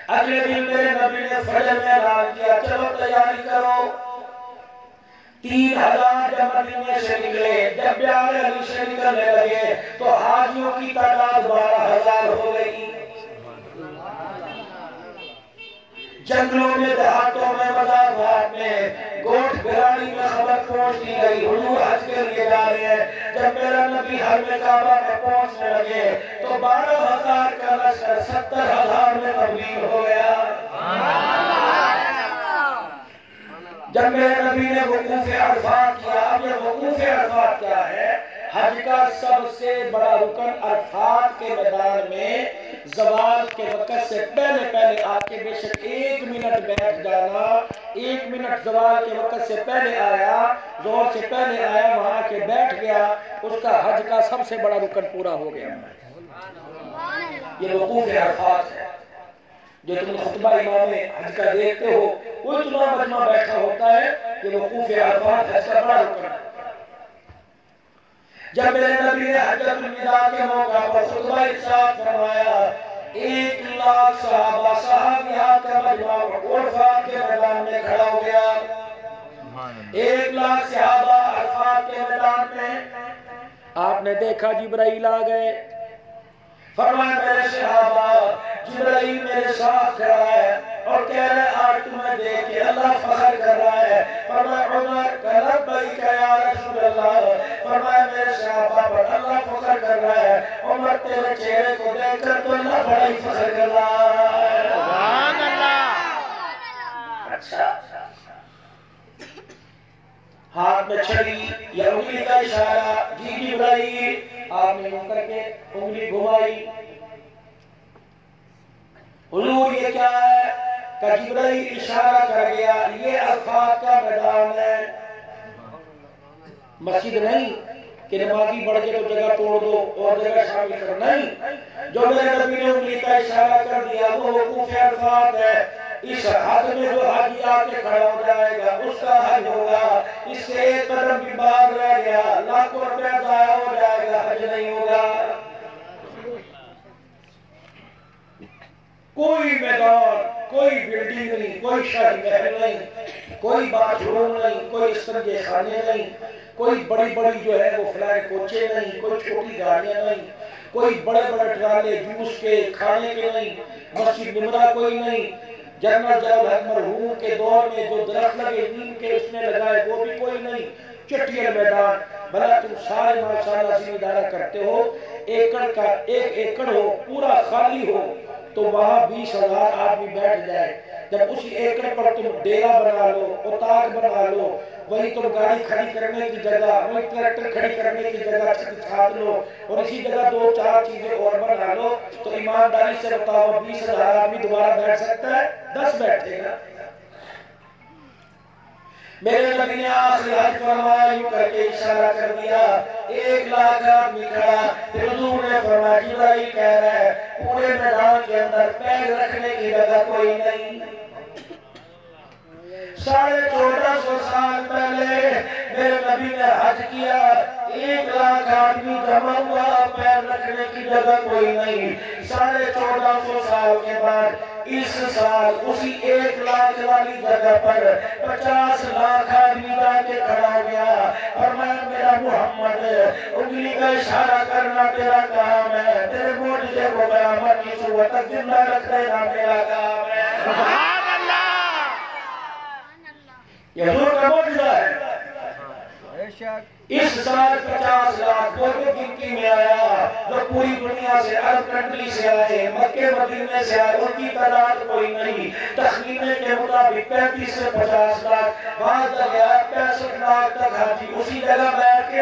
اگلے دن میرے نبی نے فجر میں اعلان کیا چلو تیاری کرو، 3000 جب مدینے سے نکلے، جب بیار علی سے نکلنے لگے تو حاجیوں کی تعداد 12000 ہو گئی۔ جنگلوں میں، دیہاتوں میں، مزارات میں، گوٹھ بہاڑی میں خبر پہنچتی گئی حضور حج کے لیے جا رہے ہیں۔ جب میرا نبی حرم کعبہ میں پہنچنے لگے تو 12000 کا لشکر 70000 میں تبدیل ہو گیا۔ جب میرے نبی نے وقوف عرفات کیا، اب یہ وقوف عرفات کیا ہے؟ حج کا سب سے بڑا رکن عرفات کے میدان میں زوال کے وقت سے پہلے آ کے بے شک 1 منٹ بیٹھ جانا، 1 منٹ زوال کے وقت سے پہلے آیا، زور سے پہلے آیا، وہاں کے بیٹھ گیا، اس کا حج کا سب سے بڑا رکن پورا ہو گیا۔ یہ وقوف عرفات ہے جو تم خطبہ امام حج کا دیکھتے ہو، وہ اتنا مجمع بیٹھا ہوتا ہے، یہ وقوف عرفات حج کا بڑا رکن ہے۔ جب میرے نبی نے حجۃ الوداع کے موقع پر خطبہ ارشاد فرمایا 1 لاکھ صحابہ صحابیات کا مجمع عرفات کے میدان میں کھڑا ہو گیا۔ 1 لاکھ صحابہ عرفات کے میدان میں، آپ نے دیکھا جبرائیل آ گئے، فرمایا میرے صحابہ جبرائیل میرے ساتھ کھڑا ہے اور کہہ رہے ہیں آج تمہیں دیکھ کے اللہ فخر کر رہا ہے۔ فرمایا عمر کہ لبیک یا رسول اللہ، فرمایا میرے صحابہ پر اللہ فخر کر رہا ہے، عمر تیرے چہرے کو دیکھ کر تو اللہ بڑا ہی فخر کر رہا ہے۔ سبحان اللہ۔ اچھا ہاتھ میں چھڑی یا انگلی کا اشارہ، جی جبرائیل، آپ نے یوں کر کے انگلی گھمائی، حضور یہ کیا ہے؟ کہ جبرائیل اشارہ کر گیا یہ عرفات کا میدان ہے، مسجد نہیں کہ نمازی بڑھ کے تو جگہ توڑ دو اور جگہ شامل کر، نہیں، جو میرے نبی نے انگلی کا اشارہ کر دیا وہ وقوف عرفات ہے۔ اس حج میں جو حاجی آ کے کھڑا ہو جائے گا اس کا حج ہوگا، اس سے 1 قدم بھی باہر رہ گیا لاکھوں روپیہ ضائع ہو جائے گا، حج نہیں ہوگا۔ کوئی میدان، کوئی بلڈنگ نہیں، کوئی شاہی محل نہیں، کوئی باتھ روم نہیں، کوئی استنجے خانے نہیں، کوئی بڑی بڑی جو ہے وہ فلائر کوچے نہیں، کوئی چھوٹی گاڑیاں نہیں، کوئی بڑے بڑے ٹرالے جوس کے کھانے کے نہیں، مسجد نمرہ کوئی نہیں، جنرل ضیاء الحق مرحوم کے دور میں جو درخت لگے نیم کے اس نے لگائے وہ بھی کوئی نہیں، چٹیل میدان۔ بھلا تم سارے ماشاءاللہ سے ادارہ کرتے ہو، ایکڑ کا 1 ایکڑ ہو پورا خالی ہو تو وہاں 20,000 آدمی بیٹھ جائے، جب اسی ایکڑ پر تم ڈیرا بنا لو، اتاق بنا لو، وہی تم گاڑی کھڑی کرنے کی جگہ، وہی ٹریکٹر کھڑی کرنے کی جگہ چھت لو اور اسی جگہ 2-4 چیزیں اور بنا لو، تو ایمانداری سے بتاؤ 20,000 آدمی دوبارہ بیٹھ سکتا ہے؟ 10 بیٹھے گا۔ میرے نبی نے آخری حج فرمایا، یوں کر کے اشارہ کر دیا، 1,00,000 آدمی کھڑا، پھر حضور نے فرمایا جبرائیل کہہ رہا ہے پورے میدان کے اندر پیر رکھنے کی جگہ کوئی نہیں۔ 1450 سال پہلے میرے نبی نے حج کیا، 1,00,000 آدمی جمع ہوا، پیر رکھنے کی جگہ کوئی نہیں۔ 1450 سال کے بعد اس سال اسی 1,00,000 والی جگہ پر 50 لاکھ آدمی جا کے کھڑا ہو گیا۔ فرمایا میرا محمد، انگلی کا اشارہ کرنا تیرا کام ہے، تیرے معجزے کو قیامت کی صبح تک زندہ رکھ دینا میرا کام ہے۔ سبحان اللہ، یہ حضور کا معجزہ ہے۔ بے شک اس سال 50 لاکھ وہ جو گنتی میں آیا، جو پوری دنیا سے، عرب کنٹری سے آئے، مکہ مدینے سے آئے، ان کی تعداد کوئی نہیں۔ تخمینے کے مطابق 35 سے 50 لاکھ، بعد گیا 65 لاکھ تک حاجی اسی جگہ بیٹھ کے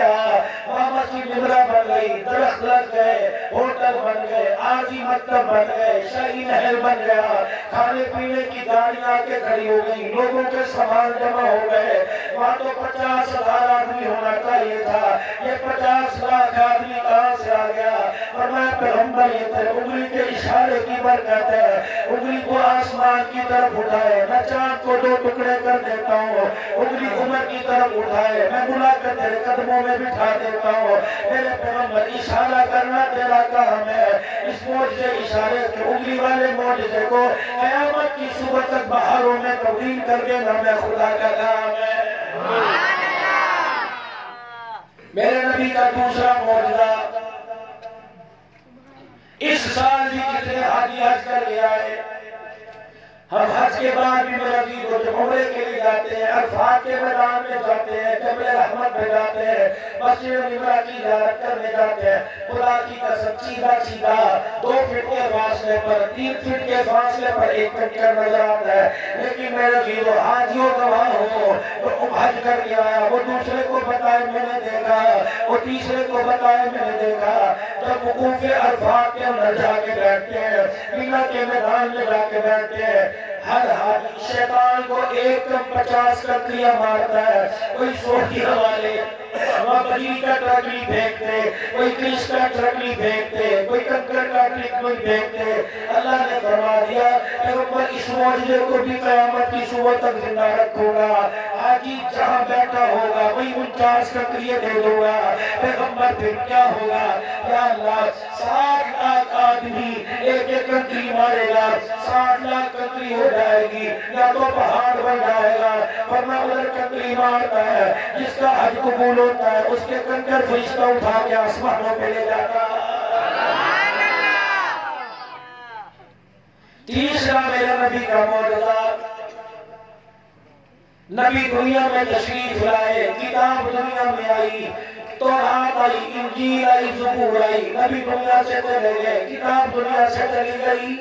وہاں مسجد نمرہ بن گئی، درخت لگ گئے، ہوٹل بن گئے، عارضی مکتب بن گئے، شاہی محل بن گیا، کھانے پینے کی گاڑیاں کے کھڑی ہو گئی، لوگوں کے سامان جمع ہو گئے۔ وہاں تو 50,000 آدمی ہونا چاہیے تھا، یہ 50 لاکھ آدمی کہاں سے آ گیا؟ فرمایا پیغمبر یہ تیرے انگلی کے اشارے کی برکت ہے، انگلی کو آسمان کی طرف اٹھائے، میں چاند کو 2 ٹکڑے کر دیتا ہوں، انگلی عمر کی طرف اٹھائے، میں بلا کر تیرے قدموں میں بٹھا دیتا ہوں۔ میرے پیغمبر اشارہ کرنا تیرا کام ہے، اس معجزے اشارے کے انگلی والے معجزے کو قیامت کی صبح تک بہاروں میں تبدیل کر دینا میں خدا کا کام ہے۔ میرے نبی کا دوسرا معجزہ، اس سال بھی کتنے حاجی حج کر کے آئے۔ ہم حج کے بعد بھی میرے نبی کو جب عمرے کے لیے جاتے ہیں، عرفات کے میدان میں جاتے ہیں، جبل رحمت پہ جاتے ہیں، مسجد نبوی کی زیارت کرنے جاتے ہیں، خدا کی قسم سیدھا 2 فٹ کے فاصلے پر، 3 فٹ کے فاصلے پر ایک کنکر نظر آتا ہے، لیکن میرے نبی وہ حاجیوں گواہ ہو، وہ حج کر کے آیا، وہ دوسرے کو بتائے میں نے دیکھا، وہ تیسرے کو بتائے میں نے دیکھا، جب وقوف عرفات کے اندر جا کے بیٹھتے ہیں، مینا کے میدان میں جا کے بیٹھتے ہیں، ہر حاجی شیطان کو 150 کنکریاں مارتا ہے، کوئی سوٹی والے وہاں بجری کا ٹرکلی پھینکتے، کوئی کرش کا ٹرکلی پھینکتے، کوئی کنکر کا ٹرکلی پھینکتے۔ اللہ نے فرما دیا پیغمبر اس معجزے کو بھی قیامت کی صبح تک زندہ رکھوں گا، حاجی جہاں بیٹھا ہوگا وہی 49 کنکریاں دے دوں گا۔ پیغمبر پھر کیا ہوگا؟ یا اللہ 60 لاکھ آدمی ایک کنکری مارے گا، 60 لاکھ کنکری ہو جائے گی، یا تو پہاڑ بن جائے گا۔ فرمایا ادھر کنکری مارتا ہے، جس کا حج قبول ہوتا ہے اس کے کنکر فرشتہ اٹھا کے آسمانوں پہ لے جاتا۔ تیسرا میرے نبی کا معجزہ، نبی دنیا میں تشریف لائے، کتاب دنیا میں آئی، تورات آئی، انجیل آئی، زبور آئی، نبی دنیا سے چلے گئے، کتاب دنیا سے چلی گئی۔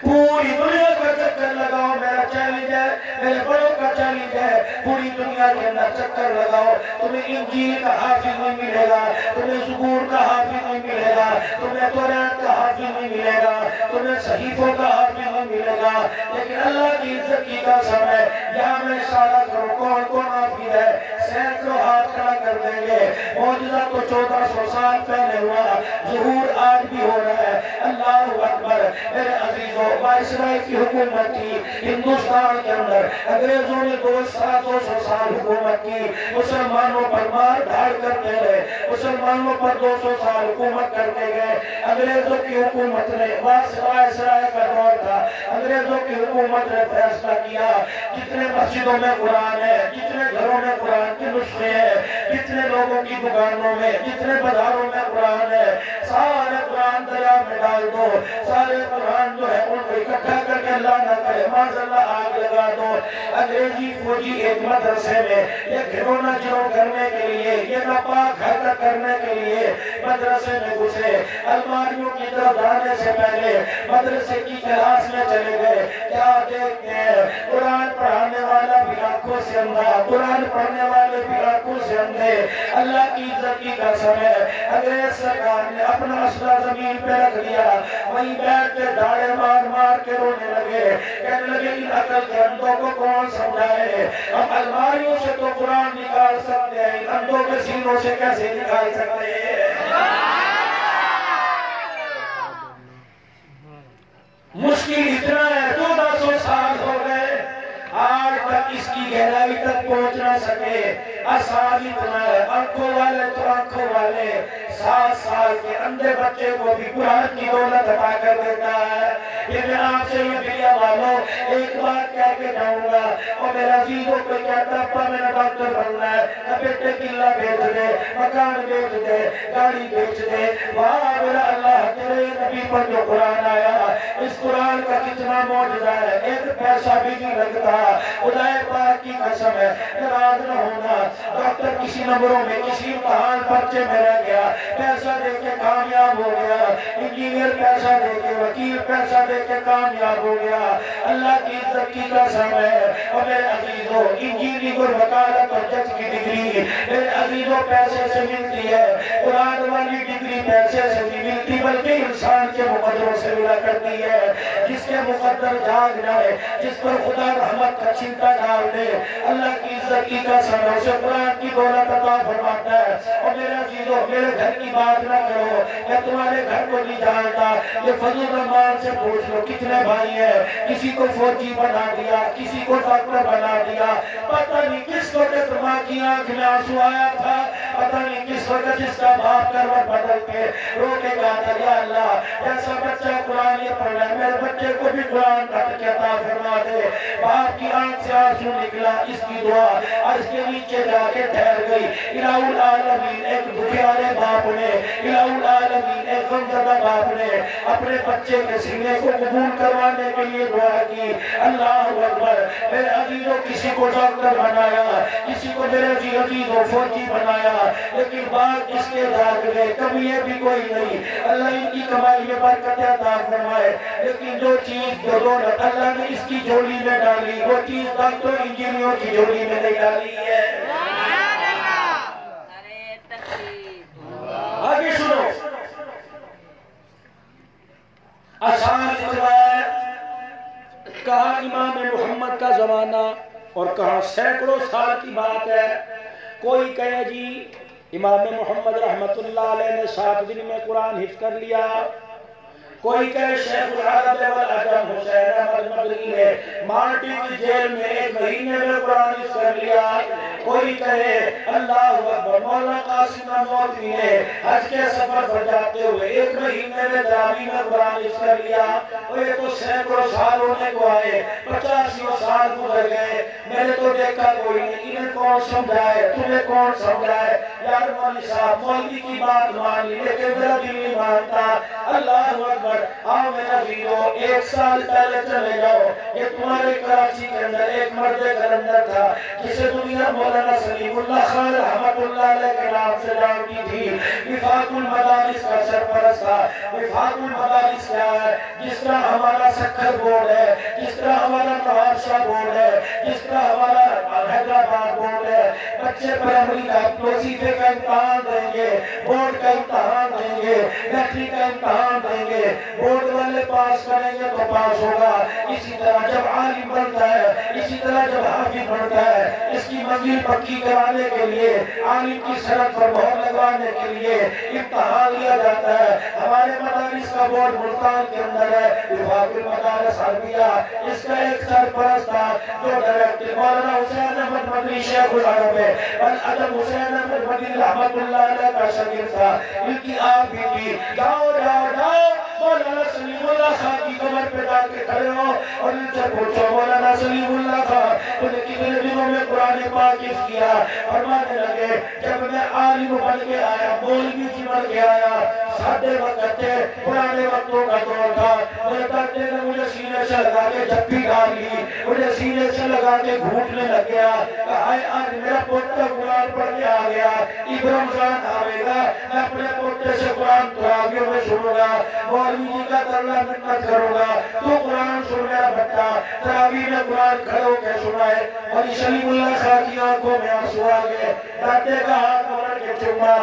پوری دنیا کا چکر لگاؤ، میرا چیلنج ہے، میرے بڑوں کا چیلنج ہے، پوری دنیا کے اندر چکر لگاؤ، تمہیں انجیل کا حافظ نہیں ملے گا، تمہیں زبور کا حافظ نہیں ملے گا، تمہیں تورات کا حافظ نہیں ملے گا، تمہیں صحیفوں کا حافظ نہیں ملے گا، لیکن اللہ کی عزت کی قسم ہے، یہاں میں اشارہ کروں کون حافظ ہے، سینکڑوں ہاتھ کھڑا کر دیں گے۔ معجزہ تو 1400 سال پہلے ہوا، ظہور آج بھی ہو رہا ہے۔ اللہ اکبر۔ میرے عزیزوں، وائسرائے کی حکومت تھی ہندوستان کے اندر، انگریزوں نے 200 سال حکومت کی، مسلمانوں پر مار دھاڑ کرتے رہے، مسلمانوں پر 200 سال حکومت کرتے گئے۔ انگریزوں کی حکومت نے، وائسرائے کا دور تھا، انگریزوں کی حکومت نے فیصلہ کیا جتنے مسجدوں میں قرآن ہے، جتنے گھروں میں قرآن کے نسخے ہیں، جتنے لوگوں کی دکانوں میں، جتنے بازاروں میں قرآن ہے، سارے قرآن دریا میں ڈال دو، سارے قرآن جو ہے ان کو اکٹھا کر کے اللہ نہ کرے معاذ اللہ آگ لگا دو۔ انگریزی فوجی ایک مدرسے میں یہ گھرونا جرم کرنے کے لیے، یہ ناپاک حرکت کرنے کے لیے مدرسے میں گھسے، الماریوں کی طرف جانے سے پہلے مدرسے کی کلاس میں چلے گئے، کیا دیکھتے ہیں قرآن پڑھانے والا بھی آنکھوں سے اندھا، قرآن پڑھنے والے بھی آنکھوں سے اندھے۔ اللہ کی عزت کی قسم ہے انگریز سرکار نے اپنا اسلحہ زمین پہ رکھ دیا، وہیں بیٹھ کے داڑے مار مار کے رونے لگے، کہنے لگے ان عقل کے اندھوں کو کون سمجھائے، ہم الماریوں سے تو قرآن نکال سکتے ہیں، ان اندھوں کے سینوں سے کیسے نکال سکتے ہیں؟ مشکل اتنا ہے 1400 سال ہو گئے آج تک اس کی گہرائی تک پہنچ نہ سکے، آسان اتنا ہے، آنکھوں والے تو آنکھوں والے 7 سال کے اندھے بچے کو بھی قرآن کی دولت عطا کر دیتا ہے۔ یہ میں آپ سے یہ بھی والوں ایک بات کہہ کے جاؤں گا، اور میرے عزیزوں کو کہتا ابا میرا ڈاکٹر بننا ہے، بیٹے قلعہ بیچ دے، مکان بیچ دے، گاڑی بیچ دے، واہ میرا اللہ تیرے نبی پر جو قرآن آیا اس قرآن کا کتنا معجزہ ہے، ایک پیسہ بھی نہیں لگتا، خدا پاک کی قسم ہے، ناراض نہ ہونا۔ ڈاکٹر کسی نمبروں میں کسی امتحان پرچے میں رہ گیا، پیسہ دے کے کامیاب ہو گیا، انجینئر پیسہ دے کے، وکیل پیسہ دے کے کامیاب ہو گیا، اللہ کی عزت کی قسم ہے۔ اور میرے عزیزوں انجینئرنگ اور وکالت اور جج کی ڈگری میرے عزیزوں پیسے سے ملتی ہے، قرآن والی ڈگری پیسے سے نہیں ملتی بلکہ انسان کے مقدروں سے ملا کرتی ہے۔ جس کے مقدر جاگ جائے، جس پر خدا رحمت کا چھینٹا ڈال دے، اللہ کی عزت کی قسم ہے اسے قرآن کی دولت عطا فرماتا ہے۔ اور میرے عزیزوں میرے گھر کی بات نہ کرو، میں تمہارے گھر کو نہیں جانتا، یہ فضل الرحمان سے پوچھ لو کتنے بھائی ہیں، کسی کو فوجی بنا دیا، کسی کو ڈاکٹر بنا دیا، پتہ نہیں کس وقت ماں کی آنکھ میں آنسو آیا تھا، پتہ نہیں کس وقت جس کا باپ کروٹ بدل کے رو کے کہا تھا یا اللہ ایسا بچہ قرآن یہ پڑھ رہا ہے میرے بچے کو بھی قرآن پڑھ کے عطا فرما دے۔ باپ کی آنکھ سے آنسو نکلا، اس کی دعا اور اس کے نیچے جا کے ٹھہر گئی۔ الہ العالمین ایک دکھیارے باپ نے، الہ العالمین ایک غمزدہ باپ نے اپنے بچے کے سینے کو قبول کروانے کے لیے دعا کی۔ اللہ اکبر۔ میرے عزیزوں کسی کو ڈاکٹر بنایا، کسی کو میرے عزیزوں فوجی بنایا، لیکن بات اس کے جاگ گئے، کبھی یہ بھی کوئی نہیں، اللہ ان کی کمائی میں برکت عطا فرمائے، لیکن جو چیز جو دولت اللہ نے اس کی جھولی میں ڈالی وہ چیز ڈاکٹر انجینئروں کی جھولی میں نہیں ڈالی ہے۔ آگے سنو، آسان اتنا ہے، کہا امام محمد کا زمانہ اور کہا سینکڑوں سال کی بات ہے۔ کوئی کہے جی امام محمد رحمت اللہ علیہ نے 7 دن میں قرآن حفظ کر لیا، کوئی کہے شیخ العرب والعجم حسین احمد مدنی نے مالٹی کی جیل میں 1 مہینے میں قرآن حفظ کر لیا، کوئی کہے اللہ اکبر مولانا قاسم نانوتوی نے حج کے سفر پر جاتے ہوئے 1 مہینے میں دراوی میں قرآن حفظ کر لیا۔ اور یہ تو سینکڑوں سال ہونے کو آئے، 85 سال گزر گئے، میں نے تو دیکھا کوئی نہیں، انہیں کون سمجھائے، تمہیں کون سمجھائے؟ یار مولوی صاحب مولوی کی بات مان لی لیکن میرا دل نہیں مانتا۔ اللہ اکبر۔ آؤ میرا ویڈیو 1 سال پہلے چلے جاؤ، یہ تمہارے کراچی کے اندر ایک مرد کلندر تھا جسے دنیا مولانا سلیم اللہ خان رحمت اللہ علیہ کے نام سے جانتی تھی، وفاق المدارس کا سرپرست تھا۔ وفاق المدارس کیا ہے؟ جس طرح ہمارا سکھر بورڈ ہے، جس طرح ہمارا نوابشاہ بورڈ ہے، جس طرح ہمارا حیدرآباد بورڈ ہے، بچے پرائمری کا وظیفے کا امتحان دیں گے، بورڈ کا امتحان دیں گے، میٹرک کا امتحان دیں گے، بورڈ والے پاس کریں گے تو پاس ہوگا۔ اسی طرح جب عالم بنتا ہے، اسی طرح جب حافظ بنتا ہے، اس کی منزل پکی کرانے کے لیے، عالم کی سرحد پر مہر لگوانے کے لیے امتحان لیا جاتا ہے۔ ہمارے مدارس کا بورڈ ملتان کے اندر ہے، وفاق المدارس عربیہ، اس کا ایک سرپرست تھا جو ڈائریکٹر مولانا حسین احمد مدنی شیخ العرب ہے، والعجم حسین احمد مدنی رحمت اللہ علیہ کا شاگرد تھا۔ ان کی آپ بھی تھی، جاؤ جاؤ جاؤ مولانا سلیم اللہ خان کی کمر پہ جا کے کھڑے ہو اور ان سے پوچھو مولانا سلیم اللہ خان تو نے کتنے دنوں میں قرآن پاک حفظ کیا؟ فرمانے لگے جب میں عالم بن کے آیا، مولوی جی بن کے آیا، سادے وقت تھے، پرانے وقتوں کا دور تھا، میرے دادے نے مجھے سینے سے لگا کے جھپی ڈال لی، مجھے سینے سے لگا کے گھوٹنے لگ گیا، کہا آج میرا پوتا قرآن پڑھ کے آ گیا، اب رمضان آئے گا، میں اپنے پوتے سے قرآن تراویوں میں سنوں گا، مولوی جی کا ترلا منت کروں گا، تو قرآن سن میرا بچہ تراویح میں قرآن کھڑے ہو کے سنائے۔ اور سلیم اللہ خان کی آنکھوں میں آنسو آ گئے، دادے کا ہاتھ پکڑ کے چوما،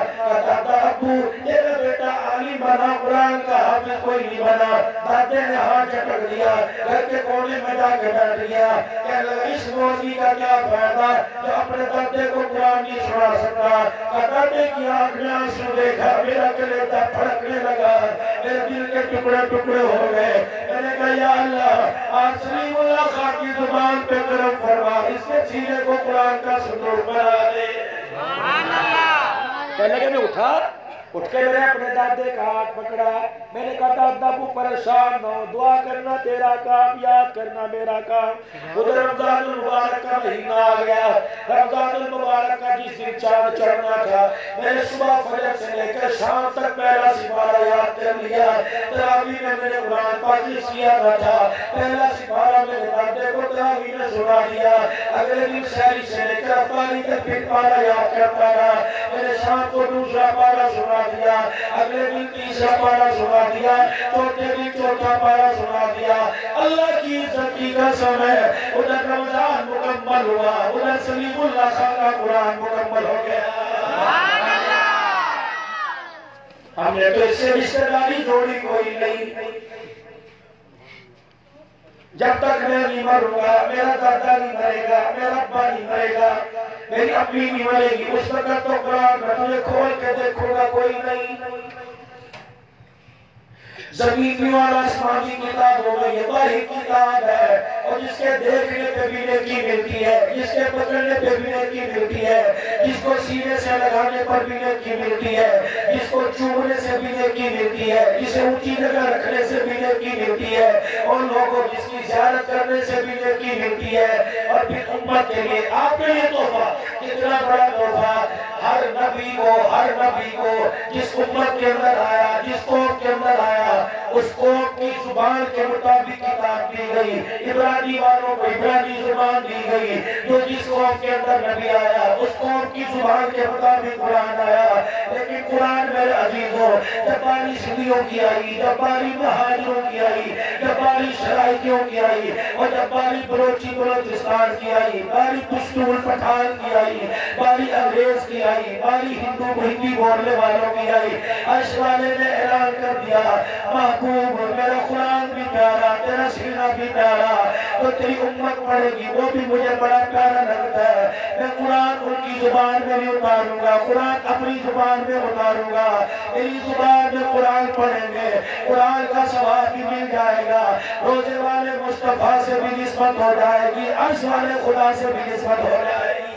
دادا ابو میرا بیٹا عالم بنا، قرآن کا حافظ کوئی نہیں بنا۔ دادے نے ہاتھ جھٹک دیا، گھر کے کونے میں جا کے بیٹھ گیا، کہنے لگا اس مولوی کا کیا فائدہ جو اپنے دادے کو قرآن نہیں سنا سکتا۔ دادے کی آنکھ میں آنسو دیکھا، میرا کلیجہ پھڑکنے لگا، میرے دل کے ٹکڑے ٹکڑے ہو گئے۔ میں نے کہا یا اللہ آج سلیم اللہ خان کی زبان پہ کرم فرما، اس کے سینے کو قرآن کا ستون بنا دے۔ کہنے لگے میں اٹھ کے میں نے اپنے دادے کا ہاتھ پکڑا، میں نے کہا دادا ابو پریشان نہ ہو، دعا کرنا تیرا کام، یاد کرنا میرا کام۔ ادھر رمضان المبارک کا مہینہ آ گیا، رمضان المبارک کا جس دن چاند چڑھنا تھا، میں نے صبح فجر سے لے کر شام تک پہلا سپارہ یاد کر لیا۔ تراویح میں میں نے قرآن پاک کیا نہ تھا، پہلا سپارہ میں نے دادے کو تراویح میں سنا دیا۔ اگلے دن سحری سے لے کر افطاری تک پھر پارہ یاد کرتا رہا، میں نے شام کو دوسرا پارہ سنا دیا، اگلے دن تیسرا پارہ سنا دیا، چوتھے دن چوتھا پارہ سنا دیا۔ اللہ کی عزت کی قسم ہے، ادھر رمضان مکمل ہوا، ادھر سلیم اللہ خان کا قرآن مکمل ہو گیا۔ ہم نے تو اس سے رشتہ داری جوڑی کوئی نہیں۔ جب تک میں نہیں مروں گا، میرا دادا نہیں مرے گا، میرا ابا نہیں مرے گا، میری اپنی نہیں مرے گی، اس وقت تو قرآن میں تجھے کھول کے دیکھوں گا کوئی نہیں۔ زمینی اور آسمانی کتابوں میں یہ واحد کتاب ہے، اور جس کے دیکھنے پہ بھی نیکی ملتی ہے، جس کے پکڑنے پہ بھی نیکی ملتی ہے، جس کو سینے سے لگانے پر بھی نیکی ملتی ہے، جس کو چومنے سے بھی نیکی ملتی ہے، جسے اونچی جگہ رکھنے سے بھی نیکی ملتی ہے، اور لوگوں جس کی زیارت کرنے سے بھی نیکی ملتی ہے۔ اور پھر امت کے لیے آپ کے لیے تحفہ، کتنا بڑا تحفہ، ہر نبی کو جس امت کے اندر آیا، جس قوم کے اندر آیا، اس قوم کی زبان کے مطابق کتاب دی گئی۔ عبرانی والوں کو عبرانی زبان دی گئی، جو جس قوم کے اندر نبی آیا اس قوم کی زبان کے مطابق قرآن آیا۔ لیکن قرآن میرے عزیزوں جب باری سندھیوں کی آئی، جب باری مہاجروں کی آئی، جب باری سرائکیوں کی آئی، اور جب باری بلوچی بلوچستان کی آئی، باری پشتون پٹھان کی آئی، باری انگریز کی آئی، باری ہندی بولنے والوں کی آئی، عرش والے نے اعلان کر دیا محبوب میرا قرآن بھی پیارا، تیرا سینہ بھی پیارا، تو تیری امت پڑھے گی وہ بھی مجھے بڑا پیارا لگتا ہے۔ میں قرآن ان کی زبان میں بھی اتاروں گا، قرآن اپنی زبان میں اتاروں گا، میری زبان میں قرآن پڑھیں گے، قرآن کا ثواب بھی مل جائے گا، روزے والے مصطفیٰ سے بھی نسبت ہو جائے گی، عرش والے خدا سے بھی نسبت ہو جائے گی۔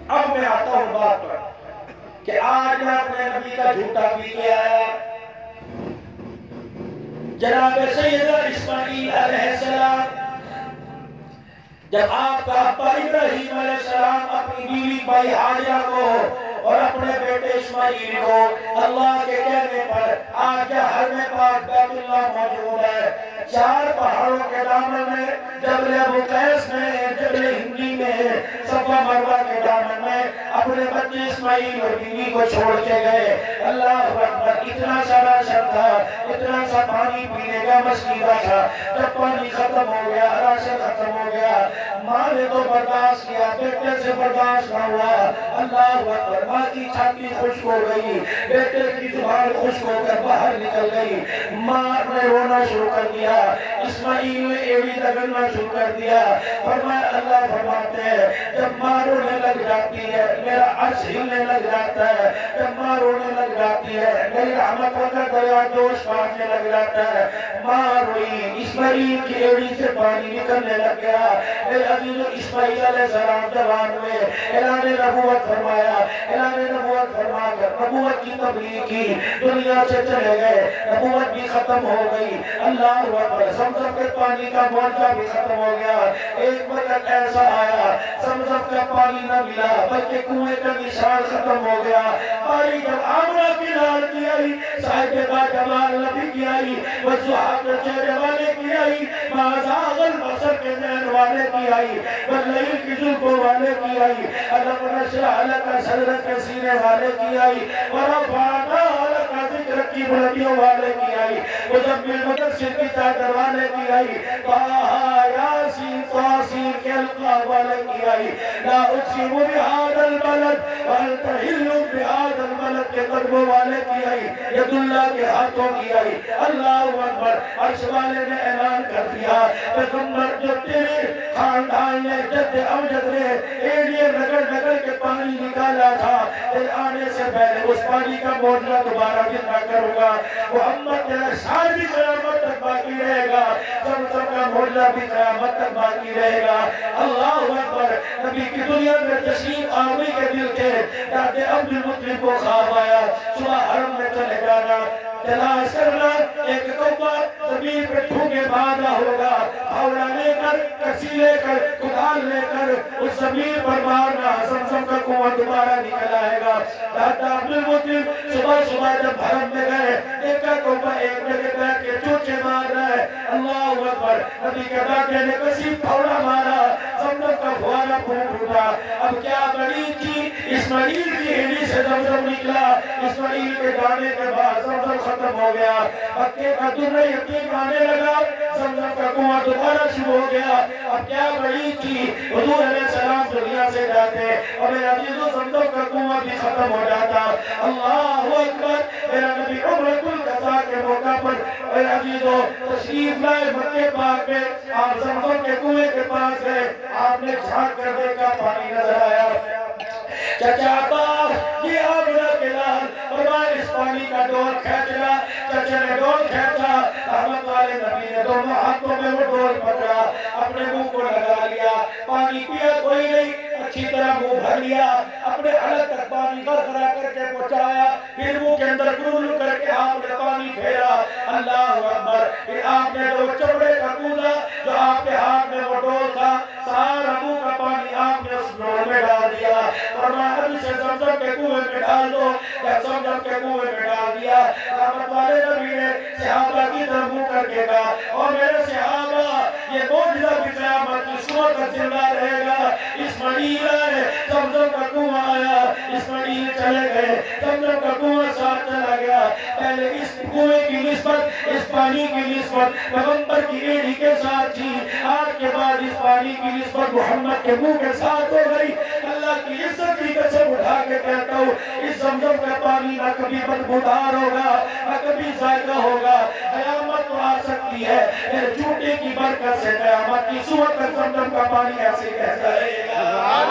اب میں آتا ہوں بات پر کہ آج میں اپنے نبی کا جھوٹا پی کے آیا۔ جناب سیدنا اسماعیل علیہ السلام، جب آپ کا ابا ابراہیم علیہ السلام اپنی بیوی بھائی حاجرہ کو اور اپنے بیٹے اسماعیل کو اللہ کے کہنے پر آج حرم پاک بیت اللہ موجود ہے، 4 پہاڑوں کے دامن میں، جبل ابو قیس میں، جبل ہندی میں، صفا مروہ کے دامن میں اپنے بچے اسماعیل اور بیوی کو چھوڑ کے گئے۔ اللہ اکبر، اتنا سا راشن تھا، اتنا سا پانی پینے کا مسئلہ تھا، جب پانی ختم ہو گیا، راشن ختم ہو گیا، ماں نے تو برداشت کیا، بیٹے سے برداشت نہ ہوا۔ اللہ اکبر، ماں کی چھاتی خشک ہو گئی، بیٹے کی زبان خشک ہو کر باہر نکل گئی، ماں نے رونا شروع کر دیا، اسماعیل نے ایڑی رگڑنا شروع کر دیا۔ فرمایا اللہ فرماتے ہیں جب ماں رونے لگ جاتی ہے میرا عرش ہلنے لگ جاتا ہے، جب ماں رونے لگ جاتی ہے میری رحمت کا دریا جوش پانے لگ جاتا ہے۔ ماں روئی، اسماعیل کی ایڑی سے پانی نکلنے لگ گیا۔ میرے عزیزو اسماعیل علیہ السلام جوان ہوئے، اعلان نبوت فرمایا، اعلان نبوت فرما کر نبوت کی تبلیغ کی، دنیا سے چلے گئے، نبوت بھی ختم ہو گئی۔ اللہ اکبر، زمزم کے پانی کا معجزہ بھی ختم ہو گیا۔ ایک وقت ایسا آیا، زمزم کا پانی نہ ملا بلکہ کنویں کا نشان ختم ہو گیا. پانی جب آمنہ کی لال کی آئی, صاحب با جمال نبی کی آئی, وضحاق چہرے والے کی آئی, مازاغ البصر کے ذہن والے کی آئی, واللیل کی زلفوں والے کی آئی, علم نشرح لک صدرک کے سینے والے کی آئی, ورفعنا لک ذکر کی بلندیوں والے کی آئی, مزمل مدثر کی چادر والے کی آئی, طٰہٰ یاسین طاسین کے القاب والے کی آئی, لا اقسم بہذا البلد وانت حل بہذا البلد کے قدموں والے کی آئی, ید اللہ کے ہاتھوں کی آئی. اللہ اکبر. عرش والے نے اعلان کر دیا, پیغمبر جو تیرے خاندان نے جد امجد نے ایڑیے رگڑ رگڑ کے پانی نکالا تھا, تیرے آنے سے پہلے اس پانی کا معجزہ دوبارہ زندہ کروں گا. محمد تیرا شان بھی قیامت تک باقی رہے گا, زمزم کا معجزہ بھی قیامت تک باقی رہے گا. اللہ اکبر. نبی کی دنیا میں تشریف آوری کے دل کے دادے عبد المطلب کو خواب آیا, صبح حرم میں چلے جانا, تلاش کرنا, ایک کوپا زمین پہ ٹھونگے باندھا ہوگا, ہاوڑا لے کر, کسی لے کر, کدال لے کر اس زمین پر مارنا, زمزم کا کنواں دوبارہ نکل آئے گا. دادا عبد المطلب صبح صبح جب حرم میں گئے, دیکھا کوپا ایک جگہ بیٹھ کے چوچے مار رہا ہے. اللہ اکبر. نبی کے دادے نے کسی پھوڑا مارا, زمزم کا فوارہ پھوٹ اٹھا. اب کیا بڑی تھی, اسماعیل کی ہیڑی سے زمزم نکلا, اسماعیل کے جانے کے بعد زمزم ختم ہو گیا. مکے کا در یتیم آنے لگا, زمزم کا کنواں دوبارہ شروع ہو گیا. اب کیا بڑی تھی, حضور علیہ السلام دنیا سے جاتے اور میرا عزیزو زمزم کا کنواں بھی ختم ہو جاتا. اللہ اکبر. میرا نبی عمرۃ القضاء کے موقع پر میرا عزیزو تشریف لائے مکے پاک میں, آپ زمزم کے کنویں کے پاس گئے, آپ نے جھانک کر دیکھا پانی نظر آیا. چچا باپ یہ آمنہ کے لال فرمائے اس پانی کا ڈول کھینچنا. چچا نے ڈول کھینچا, رحمت والے نبی نے دونوں ہاتھوں میں وہ ڈول پکڑا, اپنے منہ کو لگا لیا, پانی پیا کوئی نہیں, اچھی طرح منہ بھر لیا, اپنے حلق تک پانی غرغرہ کر کے پہنچایا, پھر منہ کے اندر گلگل کر کے آپ نے پانی پھیرا. اللہ اکبر. پھر آپ نے جو چمڑے کا کوزہ جو آپ کے ہاتھ میں وہ ڈول تھا, سارا منہ کا پانی آپ نے اس ڈول میں ڈال دیا. فرمایا ابھی سے زمزم کے کنویں میں ڈال دو. جب زمزم کے کنویں میں ڈال دیا, رحمت والے نبی نے صحابہ کی طرف منہ کر کے کہا, اور میرے صحابہ یہ معجزہ بھی قیامت کی صبح تک زندہ رہے گا. اسماعیل آئے, زمزم کا کنواں آیا, اسماعیل چلے گئے, زمزم کا کنواں ساتھ چلا گیا. پہلے اس کنویں کی نسبت, اس پانی کی نسبت پیغمبر کی ایڑی کے ساتھ تھی, آج کے بعد اس پانی کی نسبت محمد کے منہ کے ساتھ ہو گئی. اللہ کی عزت کی قسم اٹھا کے کہتا ہوں, اس زمزم کا پانی نہ کبھی بدبودار ہوگا, نہ کبھی ذائقہ ہوگا. قیامت تو آ سکتی ہے, پھر جھوٹے کی برکت سے قیامت کی صبح تک زمزم کا پانی ایسے بہتا رہے گا.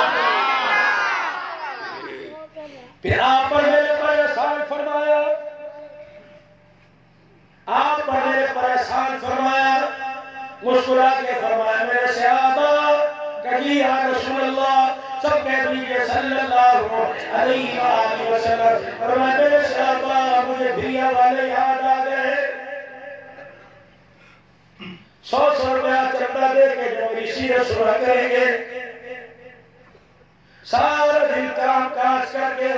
پھر آپ پر میرے پر احسان فرمایا, آپ پر میرے پر احسان فرمایا, مسکرا کے فرمایا, میرے صحابہ کہی یا رسول اللہ, سب کہہ دیجئے صلی اللہ علیہ وآلہ وسلم. فرمایا میرے صحابہ مجھے بھیا والے یاد آ گئے, 100 روپیہ چندہ دے کے جو میری سیرت سنا کریں گے, سارا دن کام کاج کر کے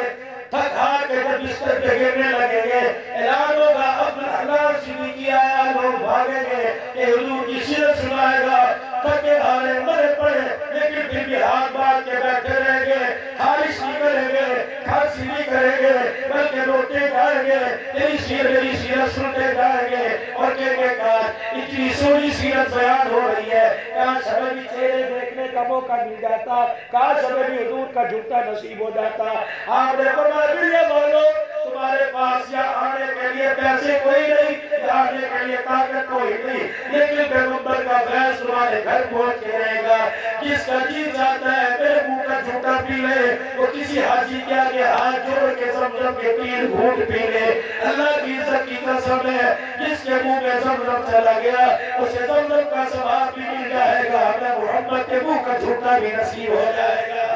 تھک ہار کے جب بستر پہ گرنے لگیں گے, اعلان ہوگا ابن حلال سیدھی کی آیا, لوگ بھاگیں گے کہ حضور کی سیرت سنائے گا. تھکے ہارے مرے پڑے لیکن پھر بھی ہاتھ باندھ کے بیٹھے رہیں گے, خارش نہیں کریں گے, کھانسی نہیں کریں گے, بلکہ روتے جائیں گے, میری سیرت سنتے جائیں گے اور کہیں گے کاش اتنی سونی سیرت بیان ہو رہی ہے, کاش ہمیں بھی چہرے دیکھنے کا موقع مل جاتا, کاش ہمیں بھی حضور کا جھوٹا نصیب ہو جاتا. آپ نے فرمایا میرے والو تمہارے پاس یا آنے کے لیے پیسے کوئی نہیں, جانے کے لیے طاقت کوئی نہیں, لیکن پیغمبر کا فیض تمہارے گھر پہنچ کے رہے گا. جس کا جی چاہتا ہے میرے منہ کا جھوٹا پی لے, وہ کسی حاجی کے آگے ہاتھ جوڑ کے زمزم کے 3 گھونٹ پی لے. اللہ کی عزت کی قسم ہے, جس کے منہ میں زمزم چلا گیا اسے زمزم کا ثواب بھی مل جائے گا, ہمیں محمد کے منہ کا جھوٹا بھی نصیب ہو جائے گا.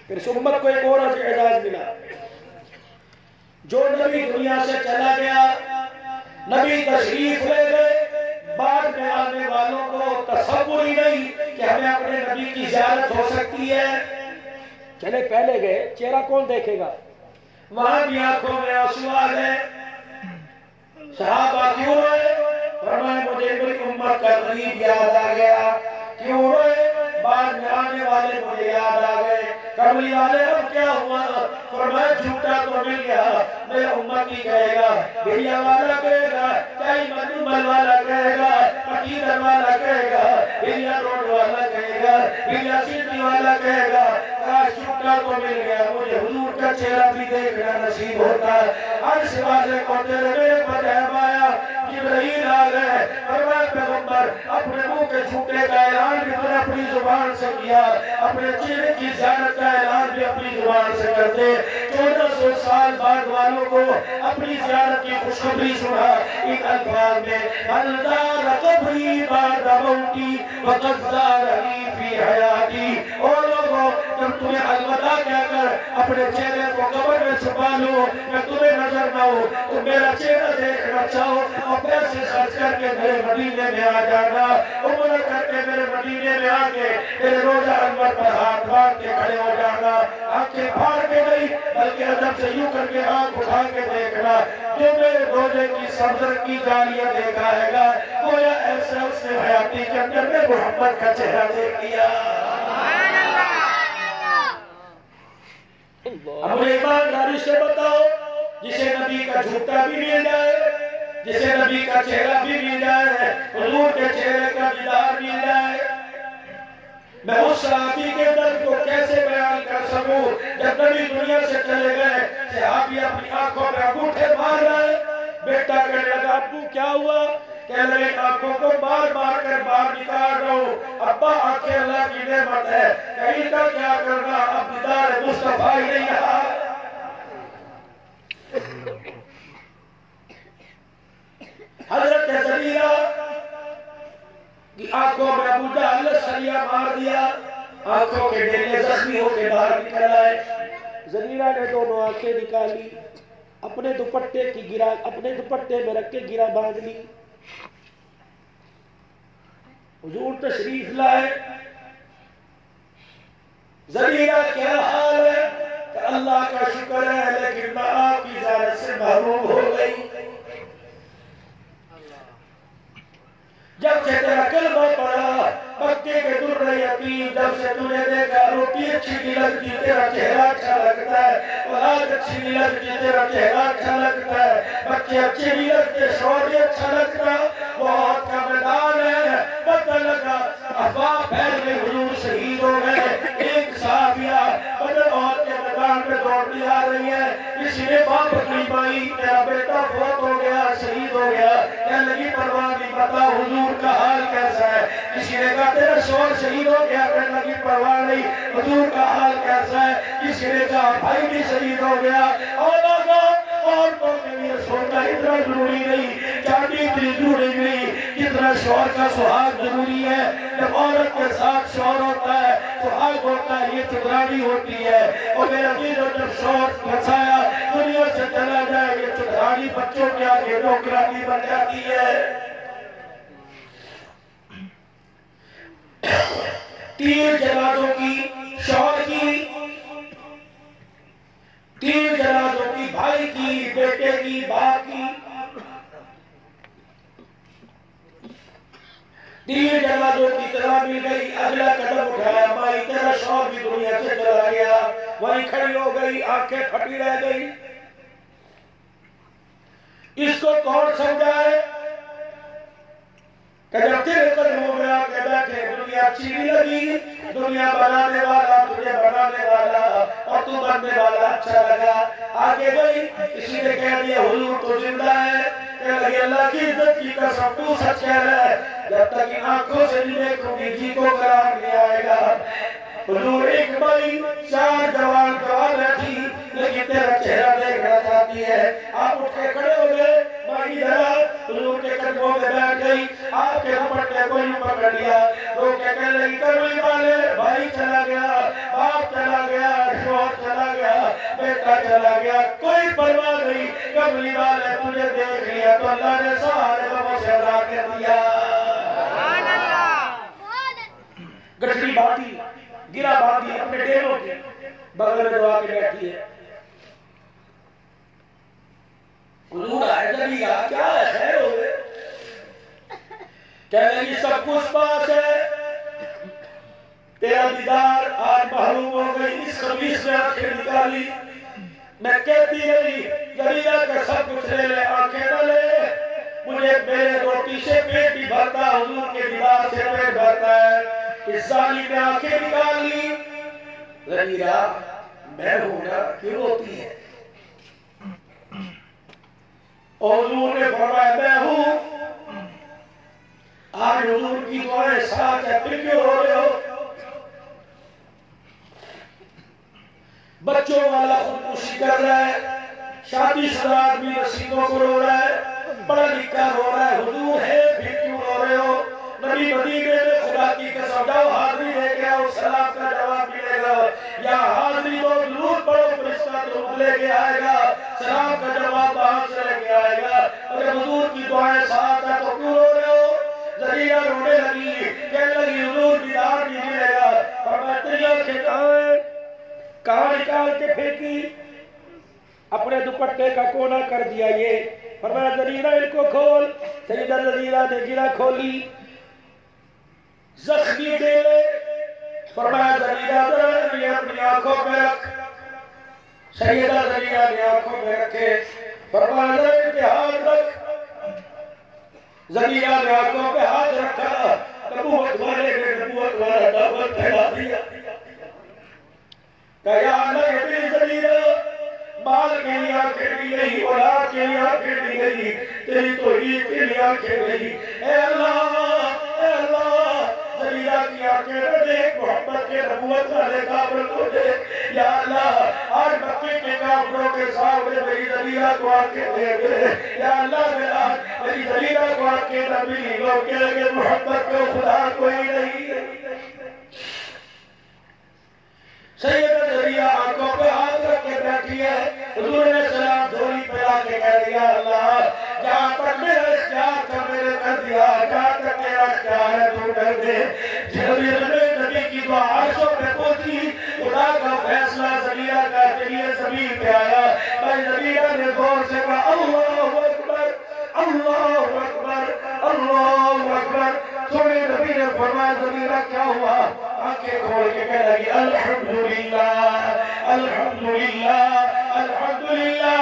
پھر اس امت کو ایک اور اعزاز ملا, جو نبی دنیا سے چلا گیا, نبی تشریف لے گئے, بعد میں آنے والوں کو تصور ہی نہیں کہ ہمیں اپنے نبی کی زیارت ہو سکتی ہے؟ چلے پہلے گئے، چہرہ کون دیکھے گا؟ وہاں بھی آنکھوں میں آنسو آ گئے، صحابہ کیوں روئے؟ فرمائے مجھے میری امت کا غریب یاد آ گیا۔ کیوں روئے؟ بعد میں آنے والے مجھے یاد آ گئے۔ کملی والے اب کیا ہوا؟ فرمائے جھوٹا تو مل گیا، میرا امتی کہے گا، بھیا والا کہے گا، چاہی مدومل والا کہے گا، پٹیدر والا کہے گا، بھیا روڈ والا کہے گا، بھیا سیٹی والا کہے گا، کاش جھوٹا تو مل گیا، مجھے حضور کا چہرہ بھی دیکھنا نصیب ہوتا۔ عرش والے کو تیرے میرے پر رحم آیا، جبرائیل آ گئے، فرمایا پیغمبر اپنے منہ کے جھوٹے کا اعلان بھی تو نے اپنی زبان سے کیا، اپنے چہرے کی زیارت کا اعلان بھی اپنی زبان سے کرتے۔ 1400 سال بعد والوں کو اپنی زیارت کی خوشخبری سنا ان الفاظ میں، من زار قبری بعد موتی وقد زارنی فی حیاتی۔ او لوگوں جب تمہیں الوداع کہہ کر اپنے چہرے کو قبر میں چھپا لو، میں تمہیں نظر نہ ہو، تو میرا چہرہ دیکھنا چاہو اور پیسے خرچ کر کے میرے مدینے میں آ جانا، عمرہ کر کے میرے مدینے میں آ کے میرے روزہ انور پر ہاتھ باندھ کے کھڑے ہو جانا، آنکھیں پھاڑ کے نہیں بلکہ ادب سے یوں کر کے آنکھ اٹھا کے دیکھنا، جو میرے روزے کی سبزر کی جالیاں دیکھائے گا گویا ایسا اس نے حیاتی کے اندر میں محمد کا چہرہ دیکھ لیا۔ اب مجھے ایمانداری سے بتاؤ، جسے نبی کا جھوٹا بھی مل جائے، جسے نبی کا چہرہ بھی مل جائے، حضور کے چہرے کا دیدار مل جائے، میں اس صحابی کے درد کو کیسے بیان کر سکوں؟ جب نبی دنیا سے چلے گئے، صحابی اپنی آنکھوں میں انگوٹھے مار رہے، بیٹا کہنے لگا ابو کیا ہوا؟ کہہ لگے آنکھوں کو مار مار کر باہر نکال رہا ہوں، ابا آنکھیں اللہ کی نعمت ہے، کہیں کا کیا کرنا، اب دیدار مصطفیٰ ہی نہیں رہا۔ حضرت زریرہ کی آنکھوں میں ابو جہل نے سریہ مار دیا، آنکھوں کے ڈیلے زخمی ہو کے باہر نکل آئے۔ زریرہ نے دونوں آنکھیں نکالی، اپنے دوپٹے میں رکھ کے گرہ باندھ لی، حضور تشریف لائے، زریرہ کیا حال ہے؟ کہ اللہ کا شکر ہے لیکن میں آپ کی زیارت سے محروم ہو گئی۔ جب سے تیرا کلمہ پڑھا، مکے کے در یتیم، جب سے تُونے دیکھا روٹی اچھی نہیں لگتی تیرا چہرہ اچھا لگتا ہے، اولاد اچھی نہیں لگتی تیرا چہرہ اچھا لگتا ہے، بچے اچھے نہیں لگتے شوہر بھی اچھا لگتا، موت کا میدان ہے، پتہ لگا افواہ پھیل گئی حضور شہید ہو گئے۔ ایک صحابیہ بدر موت کے میدان میں دوڑتی آ رہی ہے، کسی نے باپ کی مائی تیرا بیٹا فوت ہو گیا شہید ہو گیا، کہنے لگی پرواہ نہیں بتا حضور کا حال کیسا ہے؟ کسی نے کہا تیرا شوہر شہید ہو گیا، کہنے لگی پرواہ نہیں حضور کا حال کیسا ہے؟ کسی نے کہا بھائی بھی شہید ہو گیا، اور لوگوں عورتوں کے لیے سونا اتنا ضروری نہیں، چاندی اتنی ضروری نہیں جتنا شوہر کا سہاگ ضروری ہے۔ جب عورت کے ساتھ شوہر ہوتا ہے سہاگ ہوتا ہے، یہ چترانی ہوتی ہے، اور میرا عزیزو جب شوہر پھنسایا دنیا سے چلا جائے یہ چترانی بچوں کے آگے نوکرانی بن جاتی ہے۔ تین جنازوں کی، شوہر کی، تین جنازوں کی، بھائی کی، بیٹے کی، باپ کی، تین جنازوں کی طرح مل گئی۔ اگلا قدم اٹھایا، مائی تیرا شوہر بھی دنیا سے چلا گیا، وہیں کھڑی ہو گئی، آنکھیں پھٹی رہ گئی۔ اس کو کون سمجھائے کہ جب تیرے قدموں میں آ کے بیٹھے دنیا اچھی نہیں لگی، دنیا بنانے والا تجھے بنانے والا اور تو بننے والا اچھا لگا۔ آگے گئی، کسی نے کہہ دیا حضور تو زندہ ہے، کہہ لگی اللہ کی عزت کی قسم تو سچ کہہ رہا ہے، جب تک ان آنکھوں سے نہیں دیکھوں گی جی کو قرار نہیں آئے گا۔ حضور ایک بھائی چار جوان جوان بیٹھی لیکن تیرا چہرہ دیکھنا چاہتی ہے، آپ اٹھ کے کھڑے ہو گئے، مائی ذرا حضور کے قدموں میں بیٹھ گئی، آپ کے دوپٹے کو یوں پکڑ لیا، لوگ کہنے لگی کملی والے بھائی چلا گیا، باپ چلا گیا، شوہر چلا گیا، بیٹا چلا گیا، کوئی پرواہ نہیں، کملی والے تجھے دیکھ لیا تو اللہ نے سارے غموں سے عطا کر دیا۔ گٹھڑی باندھی گرا باندھی اپنے ڈیروں کی بغل میں دعا کے بیٹھی ہے. حضور آئے جبھی کہا کیا ہے خیر ہو گئے؟ کہنے لگی سب کچھ پاس ہے، تیرا دیدار آج محروم ہو گئی. اس خبیث نے آنکھیں نکالی، میں کہتی رہی جلیلہ کا سب کچھ لے لے آنکھیں نہ لے، مجھے میرے روٹی سے پیٹ بھی بھرتا، حضور کے دیدار سے پیٹ بھرتا ہے. اس ظالم نے آنکھیں نکال لی. جلیلہ میں ہوں نا کیوں روتی ہے؟ اور حضور نے فرمایا میں ہوں. آج حضور کی دعائیں ساتھ ہے، پھر کیوں رو رہے ہو؟ بچوں والا خودکشی کر رہا ہے، شادی شدہ آدمی رسیدوں کو رو رہا ہے، پڑھا لکھا رو رہا ہے، حضور ہے پھر کیوں رو رہے ہو؟ نبی مدینے میں خدا کی قسم جاؤ حاضری لے کے آؤ، سلام کا جواب ملے گا. یا حاضری دو ضرور پڑھو، فرشتہ درود لے کے آئے گا، سلام کا جواب وہاں سے لے کے آئے گا. اور جب حضور کی دعائیں ساتھ ہیں تو کیوں رو رہے ہو؟ زلیلہ رونے لگی، کہنے لگی حضور دیدار نہیں ملے گا. فرمایا تیری آنکھیں کہاں نکال کے پھینکی؟ اپنے دوپٹے کا کونا کر دیا. یہ فرمایا زلیلہ ان کو کھول. سیدہ زلیلہ نے گرہ کھولی، زخمی دے لے. فرمایا زلیلہ ذرا یہ اپنی آنکھوں پہ رکھ. سیدہ زلیلہ نے آنکھوں پہ رکھے. فرمایا ذرا ان پہ ہاتھ رکھ. زلیلہ نے آنکھوں پہ ہاتھ رکھا. نبوت والے نے نبوت والا دعوت پھیلا دیا. کہ یا اللہ ابن زلیلہ مال کے لیے آنکھیں دی گئی، اولاد کے لیے آنکھیں دی گئی، تیری توحید کے لیے آنکھیں دی. اے اللہ زلیلہ کی آنکھیں نہ دیکھ، محمد کے نبوت والے کافر کو دیکھ. یا اللہ آج مکے کے کافروں کے سامنے میری زلیلہ کو آنکھیں دے دے. یا اللہ میری زلیلہ کو آنکھیں نہ ملی، لوگ کہہ گے محمد کو خدا کوئی نہیں. سیدہ زلیلہ آنکھوں پہ ہاتھ رکھ کے بیٹھی ہے. حضور نے سلام دھولی پہ آ کے کہہ دیا اللہ جہاں تک میرا اختیار تھا میں نے کر دیا، جہاں تک میرا اختیار ہے تو کر دے. نبی کی دعا عرشوں پہ پہنچی، خدا کا فیصلہ زلیلہ کا ذریعے زمین پہ آیا. بھائی زلیلہ نے زور سے کہا اللہ اکبر اللہ اکبر اللہ اکبر. سونے نبی نے فرمایا زلیلہ کیا ہوا؟ آنکھیں کھول کے کہہ لگی الحمدللہ الحمدللہ الحمدللہ.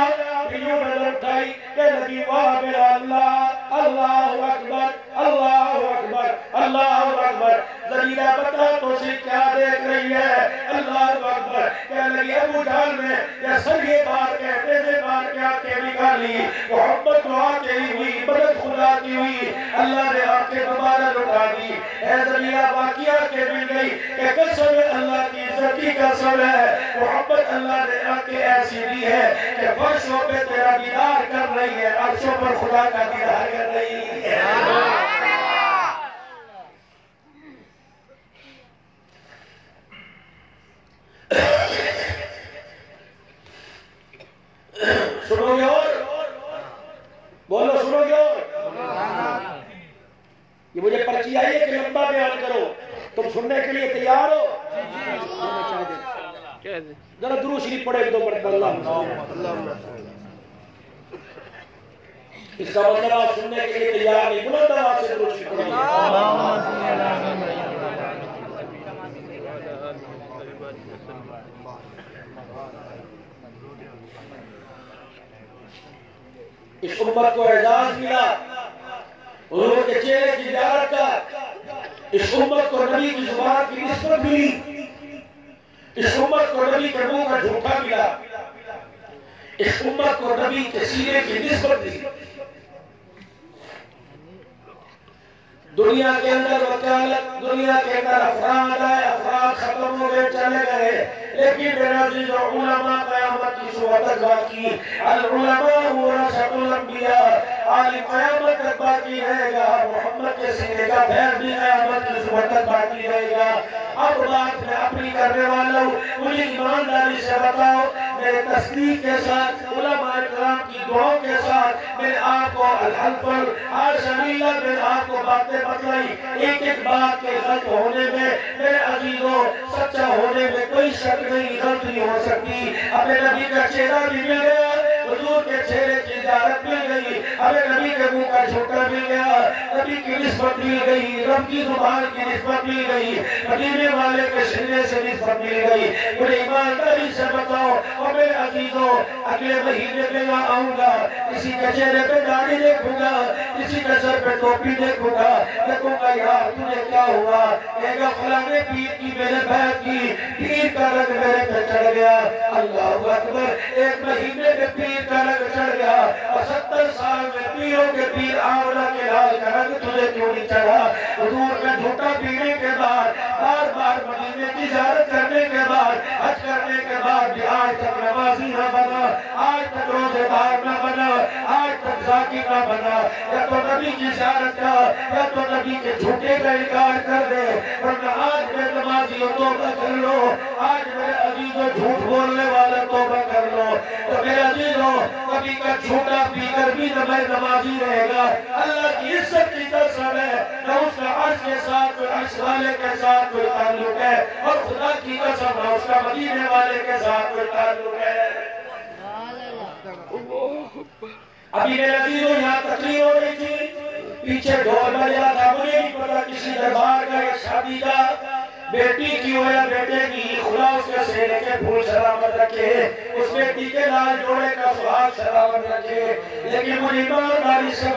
یوں نظر اٹھائی کہہ لگی واہ میرا اللہ اللہ اکبر اللہ اکبر اللہ اکبر. زلیلہ بتا تو سے کیا دیکھ رہی ہے؟ اللہ اکبر. کہہ لگی ابو جہل نے یا سر یہ بات کہتے سے بات کے آنکھیں نکالی. محبت دعا کے ہی ہوئی، مدد خدا کی ہوئی، اللہ نے آنکھیں دوبارہ لٹا دی. اے زلیلہ باقی آنکھیں مل گئی کہ قسم اللہ کی عزت کی قسم ہے، محبت اللہ نے آنکھیں ایسی دی ہے کہ فرشوں پہ تیرا دیدار کر رہی ہے، عرشوں پر خدا کا دیدار کر رہی ہے. سنو گے اور بولو سنو گے اور یہ مجھے پرچی آئی ہے کہ لمبا بیان کرو، تم سننے کے لیے تیار ہو؟ ذرا درود شریف پڑھے ایک دو مرتبہ اللہ. اس کا مطلب آپ سننے کے لیے تیار نہیں، بلند آواز سے درود شریف پڑھیں. اس امت کو اعزاز ملا حضور کے چہرے کی زیارت کا. اس امت کو نبی کی زبان کی نسبت ملی. اس امت کو نبی کے منہ کا جھوٹا ملا. اس امت کو نبی کے سینے کی نسبت ملی. دنیا کے اندر وکالت، دنیا کے اندر افراد آئے، افراد ختم ہو گئے چلے گئے، لیکن میرے عزیز علماء قیامت کی صورت تک باقی. العلماء ورثۃ الانبیاء، عالم قیامت تک باقی رہے گا. محمد کے سینے کا پھیر بھی قیامت کی صورت تک باقی رہے گا. اب بات میں اپنی کرنے والا ہوں، مجھے ایمانداری سے بتاؤ، میرے تصدیق کے ساتھ، علماء کرام کی دعاؤں کے ساتھ، میرے آپ کو الحلف الحاشمیلہ میرے آپ کو باتیں بتلائی، ایک ایک بات کے غلط ہونے میں میرے عزیزوں سچا ہونے میں کوئی شک نہیں، غلط نہیں ہو سکتی۔ اپنے نبی کا چہرہ بھی مل گیا، حضور کے چہرے کی زیارت مل گئی، ہمیں نبی کے منہ کا جھوٹا مل گیا، نبی کی نسبت مل گئی، رب کی زبان کی نسبت مل گئی، مدینے والے کے سینے سے نسبت مل گئی۔ مجھے ایمانداری سے بتاؤ اور میرے عزیزوں اگلے مہینے میں یہاں آؤں گا، کسی کے چہرے پہ داڑھی دیکھوں گا، کسی کے سر پہ ٹوپی دیکھوں گا، دیکھوں گا یار تجھے کیا ہوا، کہے گا فلانے پیر کی میرے بیعت کی، پیر کا رنگ میرے پہ چڑھ گیا۔ اللہ اکبر، ایک مہینے میں پیر کا رنگ چڑھ گیا اور 70 سال میں پیروں کے پیر آمنہ کے لال کا رنگ تجھے کیوں نہیں چڑھا؟ حضور کا جھوٹا پینے کے بعد، بار بار مدینے کی زیارت کرنے کے بعد، حج کرنے کے بعد بھی آج تک نمازی نہ بنا، آج تک روزے دار نہ بنا، آج تک ذاکر نہ بنا۔ یا تو نبی کی زیارت کا یا تو نبی کے جھوٹے کا انکار کر دے، ورنہ آج میں نمازی توبہ کر لو، آج میرے عزیزوں جھوٹ بولنے والا توبہ کر لو۔ تو میرے عزیزوں کبھی کا جھوٹا پی کر بھی نمازی رہے گا، اللہ کی عزت کی قسم ہے، نہ اس کا عرش کے ساتھ کوئی عرش والے کے ساتھ کوئی تعلق ہے، اور خدا کی قسم نہ اس کا مدینے والے کے ساتھ کوئی تعلق ہے۔ ابھی میرے عزیزوں یہاں تقریر ہو رہی تھی، پیچھے ڈھول بجا تھا، مجھے نہیں پتا کسی دربار کا یا شادی کا، بیٹی کی ہو یا بیٹے کی، خدا اس کے سہرے کے پھول سلامت رکھے، اس بیٹی کے لال جوڑے کا سہاگ سلامت رکھے۔ لیکن مجھے ایمانداری سے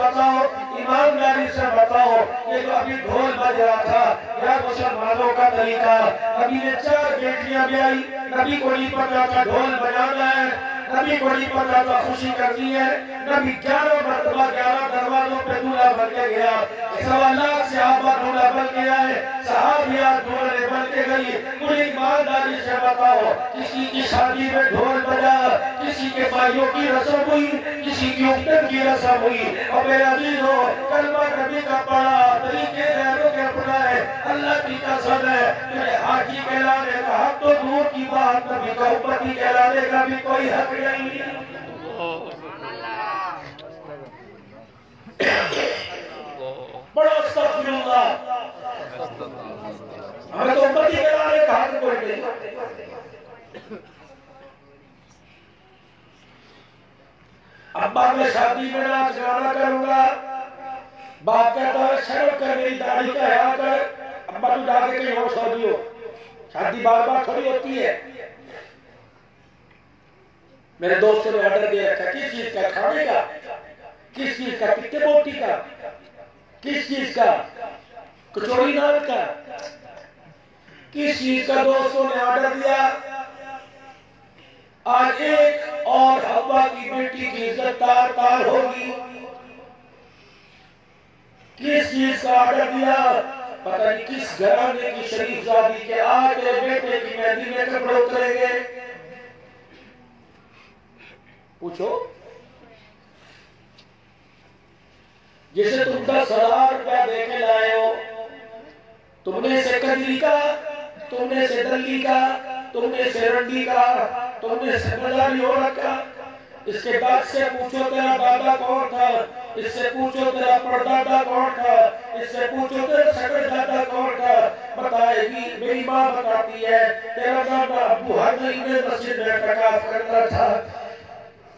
بتاؤ، یہ جو ابھی ڈھول بج رہا تھا یا مسلمانوں کا طریقہ، ابھی نے 4 بیٹیاں بھی آئی، نبی کو نہیں پتا تھا ڈھول بجانا ہے، نبی کو نہیں پتا تھا خوشی کرنی ہے، نبی 11 مرتبہ 11 دروازوں پہ دولہا بن کے گیا، 1.25 لاکھ صحابہ دولہا بن کے آئے، صحابیات دولہے بن کے گئی۔ مجھے ایمانداری سے بتاؤ، کسی کی شادی میں ڈھول بجا، کسی کے بھائیوں کی رسم ہوئی، کسی کی اکتن کی رسم ہوئی، اور میرے عزیزوں کلمہ نبی کا پڑھا، طریقے غیروں کے اپنائے، اللہ کی قسم ہے تجھے حاجی کہلانے کا حق تو دور کی بات، نبی کا امتی کہلانے کا بھی کوئی حق نہیں۔ بڑا استغفر اللہ، ہمیں تو امتی کہلانے کا حق کوئی نہیں۔ ابا میں شادی میں ناچ گانا کروں گا، باپ کہتا ہے شرم کر میری داڑھی کا حیا کر، ابا تو جا کے کہیں اور شادی ہو، شادی بار بار تھوڑی ہوتی ہے۔ میرے دوستوں نے آرڈر دے رکھا، کس چیز کا؟ کھانے کا، کس چیز کا؟ کتے بوٹی کا، کس چیز کا؟ کچوری نان کا، کس چیز کا؟ دوستوں نے آرڈر دیا۔ آج ایک اور حوا کی بیٹی کی عزت تار تار ہوگی، کس چیز کا آرڈر دیا؟ پتہ نہیں کس گھرانے کی شریف زادی کے آج میرے بیٹے کی مہندی میں کپڑے اتریں گے، پوچھو۔ جسے تم 10,000 روپیہ دے کے لائے ہو، تم نے اسے کجلی کا، تم نے اسے دلی کا، تم نے اسے رنڈی کا، تم نے اسے مزاری ہو رکھا۔ اس کے بعد سے پوچھو تیرا دادا کون تھا، اس سے پوچھو تیرا پردادا کون تھا، اس سے پوچھو تیرا سکر دادا کون تھا، بتائے گی۔ میری ماں بتاتی ہے تیرا دادا ابو ہر مہینے مسجد میں اعتکاف کرتا تھا،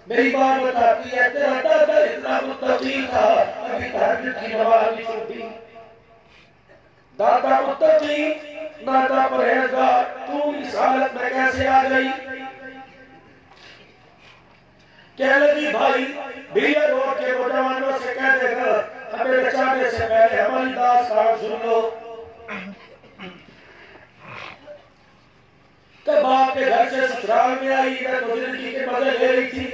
میری ماں بتاتی ہے تیرا دادا اتنا متقی تھا کبھی تہجد کی نماز نہیں چھوٹی۔ دادا متقی، دادا پرہیزگار، تو اس حالت میں کیسے آ گئی؟ کہنے لگی بھائی بھیا روڈ کے نوجوانوں سے کہہ دے گا ہمیں بچانے سے پہلے ہماری داستان سن لو۔ کہ باپ کے گھر سے سسرال میں آئی، میں تو زندگی کے مزے لے رہی تھی،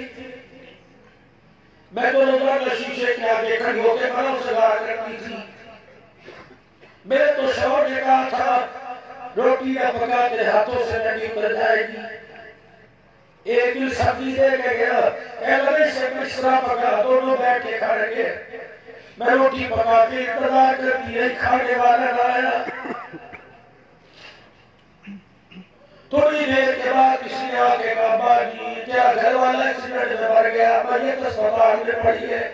میں تو روزانہ شیشے کے آگے کھڑی ہو کے منوں سے گار کرتی تھی، میرے تو شوہر نے کہا تھا روٹی نہ پکا تیرے ہاتھوں سے نہیں اتر جائے گی۔ ایک دن سبزی دے کے گیا، کہہ لگے سے مشرا پکا، دونوں بیٹھ کے کھا رہے، میں روٹی پکا کے انتظار کرتی ہے کھانے والا نہ آیا۔ نے آ کے کہا ابا جی تیرا گھر والا ایکسیڈنٹ میں مر گیا، میت اسپتال میں پڑی ہے۔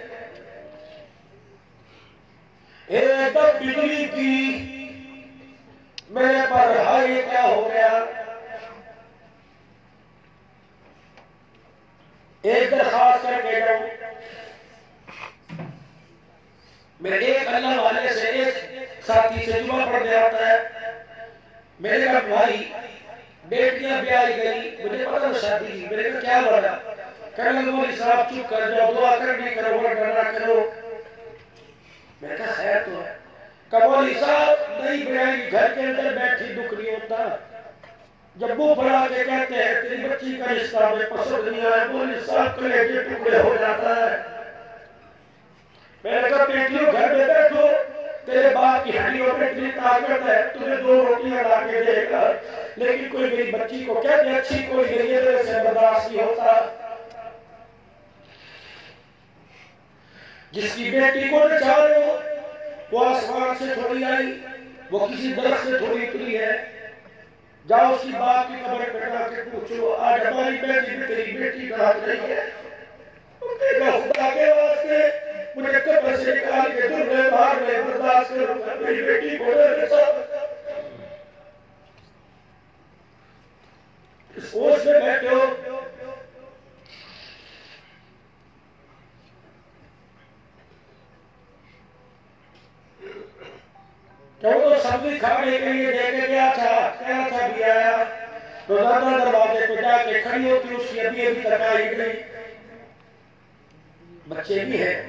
ایک دم بجلی کی میرے پر ہائی کیا ہو گیا۔ ایک درخواست کر کے جاؤں، میرے ایک اللہ والے سے ایک ساتھی سے جمعہ پڑھنے آتا ہے، میرے کا بھائی بیٹیاں بیائی گئی، مجھے پتہ شادی کی، میرے کا کیا بڑا کہنے لگے مولوی صاحب چپ کر جاؤ، دعا کرنی کرو ورنہ نہ کرو۔ میں کہا خیر تو ہے، کہ مولوی صاحب نہیں بیائی گھر کے اندر بیٹھی دکھ نہیں ہوتا، جب وہ پڑھا کے کہتے ہیں تیری بچی کا رشتہ میں پسند نہیں آیا، مولوی صاحب کلیجے ٹکڑے ہو جاتا ہے۔ میں نے کہا بیٹیوں گھر میں بیٹھو، تیرے باپ کی ہڈیوں میں اتنی طاقت ہے، تمہیں 2 روٹیاں لا کے دے گا، لیکن کوئی میری بچی کو کہتے اچھی کوئی نہیں ہے، میرے سے برداشت نہیں ہوتا۔ جس کی بیٹی کو نچا رہے ہو وہ آسمان سے تھوڑی آئی، وہ کسی درخت سے تھوڑی اتری ہے، جاؤ اس کی باپ کی قبر پہ جا کے پوچھو آج ہماری بیٹی میں تیری بیٹی ڈھانک رہی ہے۔ خدا کے واسطے مجھے قبر سے نکال کے دل میں باہر میں برداشت کروں گا، میری بیٹی کو میرے ساتھ اس ہوش میں بیٹھے ہو۔ کہ وہ تو سبزی کھانے کے لیے دے کے گیا تھا، کیا تھا بھی آیا، روزانہ دروازے پہ جا کے کھڑی ہوتی، اس کی ابھی ابھی ترکاری گئی، بچے بھی ہیں،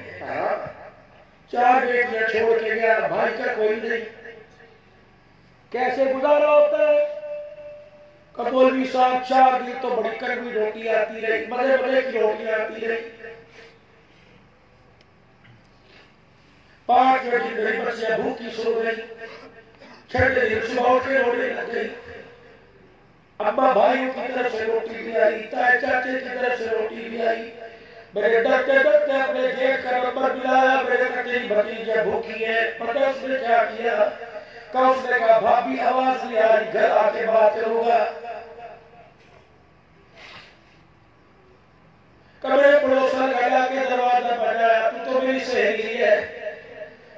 4 بیٹیاں چھوڑ کے گیا، بھائی کا کوئی نہیں، کیسے گزارا ہوتا ہے؟ کہ مولوی صاحب 4 دن تو بڑی کڑوی روٹی آتی رہی، مزے مزے کی روٹی آتی رہی، 5 بجے میری بچیاں بھوکی سو گئی، 6 دن صبح اٹھ کے رونے لگ گئی، ابا بھائیوں کی طرف سے روٹی بھی آئی، تائے چاچے کی طرف سے روٹی بھی آئی، میرے ڈرتے ڈرتے اپنے جیٹ کا نمبر ملایا، میرے کا تیری بھتیجا بھوکی ہے، پتہ اس نے کیا کیا؟ کہ اس نے کہا بھابی آواز نہیں آ رہی، گھر آ کے بات کروں گا۔ کہ میرے پڑوسن کا جا کے دروازہ بجایا، تو میری سہیلی ہے،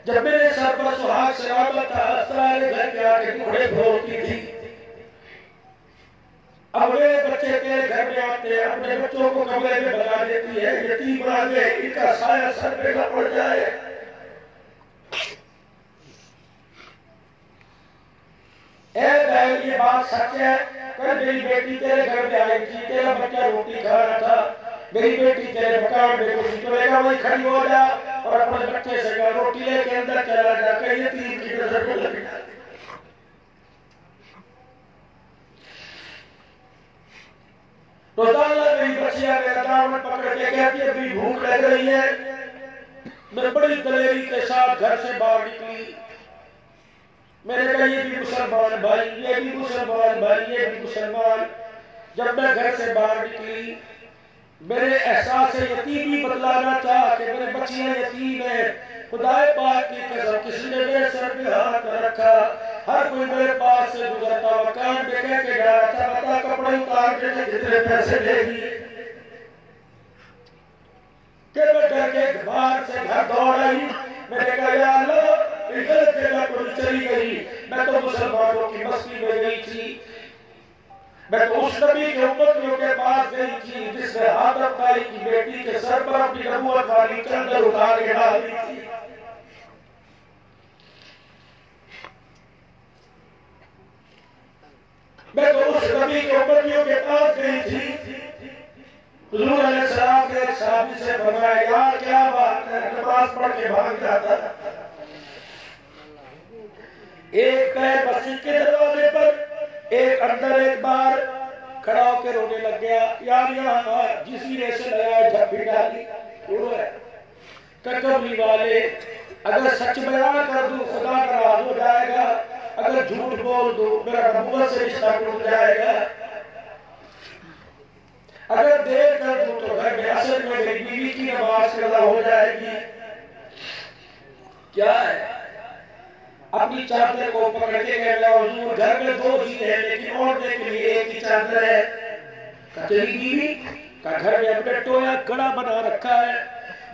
جب میرے سر پر سہاگ سلامت تھا، سارے گھر کے آ کے ٹکڑے بھروتی تھی، اب وہ بچے تیرے گھر میں آتے ہیں، اپنے بچوں کو کمرے میں بھگا دیتی ہے، یتیم بنا دے، ان کا سایہ سر پہ نہ پڑ جائے۔ اے بہن یہ بات سچ ہے، کل میری بیٹی تیرے گھر میں آئی تھی، تیرا بچہ روٹی کھا رہا تھا، میری بیٹی تیرے مکان میں کچھ تو لے گا، وہی کھڑی ہو جا اور اپنے بچے سے کہا روٹی لے کے اندر چلا جا، کہ یتیم کی نظر کو لگ جائے۔ روزانہ میری بچیاں میرا دامن پکڑ کے کہتی ہے بھی بھوک لگ رہی ہے، میں بڑی دلیری کے ساتھ گھر سے باہر نکلی، میں نے کہا یہ بھی مسلمان بھائی، یہ بھی مسلمان بھائی، یہ بھی مسلمان۔ جب میں گھر سے باہر نکلی میرے احساس یتیمی بتلانا چاہا کہ میرے بچیاں یتیم ہیں، خدا پاک کی قسم کسی نے میرے سر پہ ہاتھ نہ رکھا، ہر کوئی میرے پاس سے گزرتا ہوا کان پہ کہہ کے جا رہا تھا بتا کپڑے اتار کے جتنے پیسے لے گی، کہ میں ڈر کے باہر سے گھر دوڑ آئی، میں نے کہا یا اللہ غلط جگہ کو چلی گئی، میں تو مسلمانوں کی بستی میں گئی تھی، میں تو اس نبی کے امتیوں کے پاس گئی تھی جس نے حاتم بھائی کی بیٹی کے سر پر اپنی نبوت والی چادر اٹھا کے ڈال دی تھی۔ میں تو اس نبی کے امتیوں کے پاس گئی تھی، حضور علیہ السلام نے ایک صحابی سے فرمایا یار کیا بات ہے، نماز پڑھ کے بھاگ جاتا ہے، ایک پیر مسجد کے دروازے پر، ایک اندر ایک بار کھڑا ہو کے رونے لگ گیا، یار یہاں جسی نے سے لگا جھپی ڈالی، وہ ہے کملی والے اگر سچ بیان کر دوں خدا ناراض ہو جائے گا، اگر جھوٹ بول دوں میرا نبوت سے رشتہ ٹوٹ جائے گا، اگر دیر کر دوں تو گھر میں اصل میں میری بیوی کی نماز قضا ہو جائے گی۔ کیا ہے اپنی چادر کو پکڑ کے کہہ رہا حضور گھر میں 2 چیزیں ہیں لیکن اوڑھنے کے لیے ایک ہی چادر ہے، کہا تیری بیوی؟ کہا گھر میں اپنے ٹویا کڑا بنا رکھا ہے،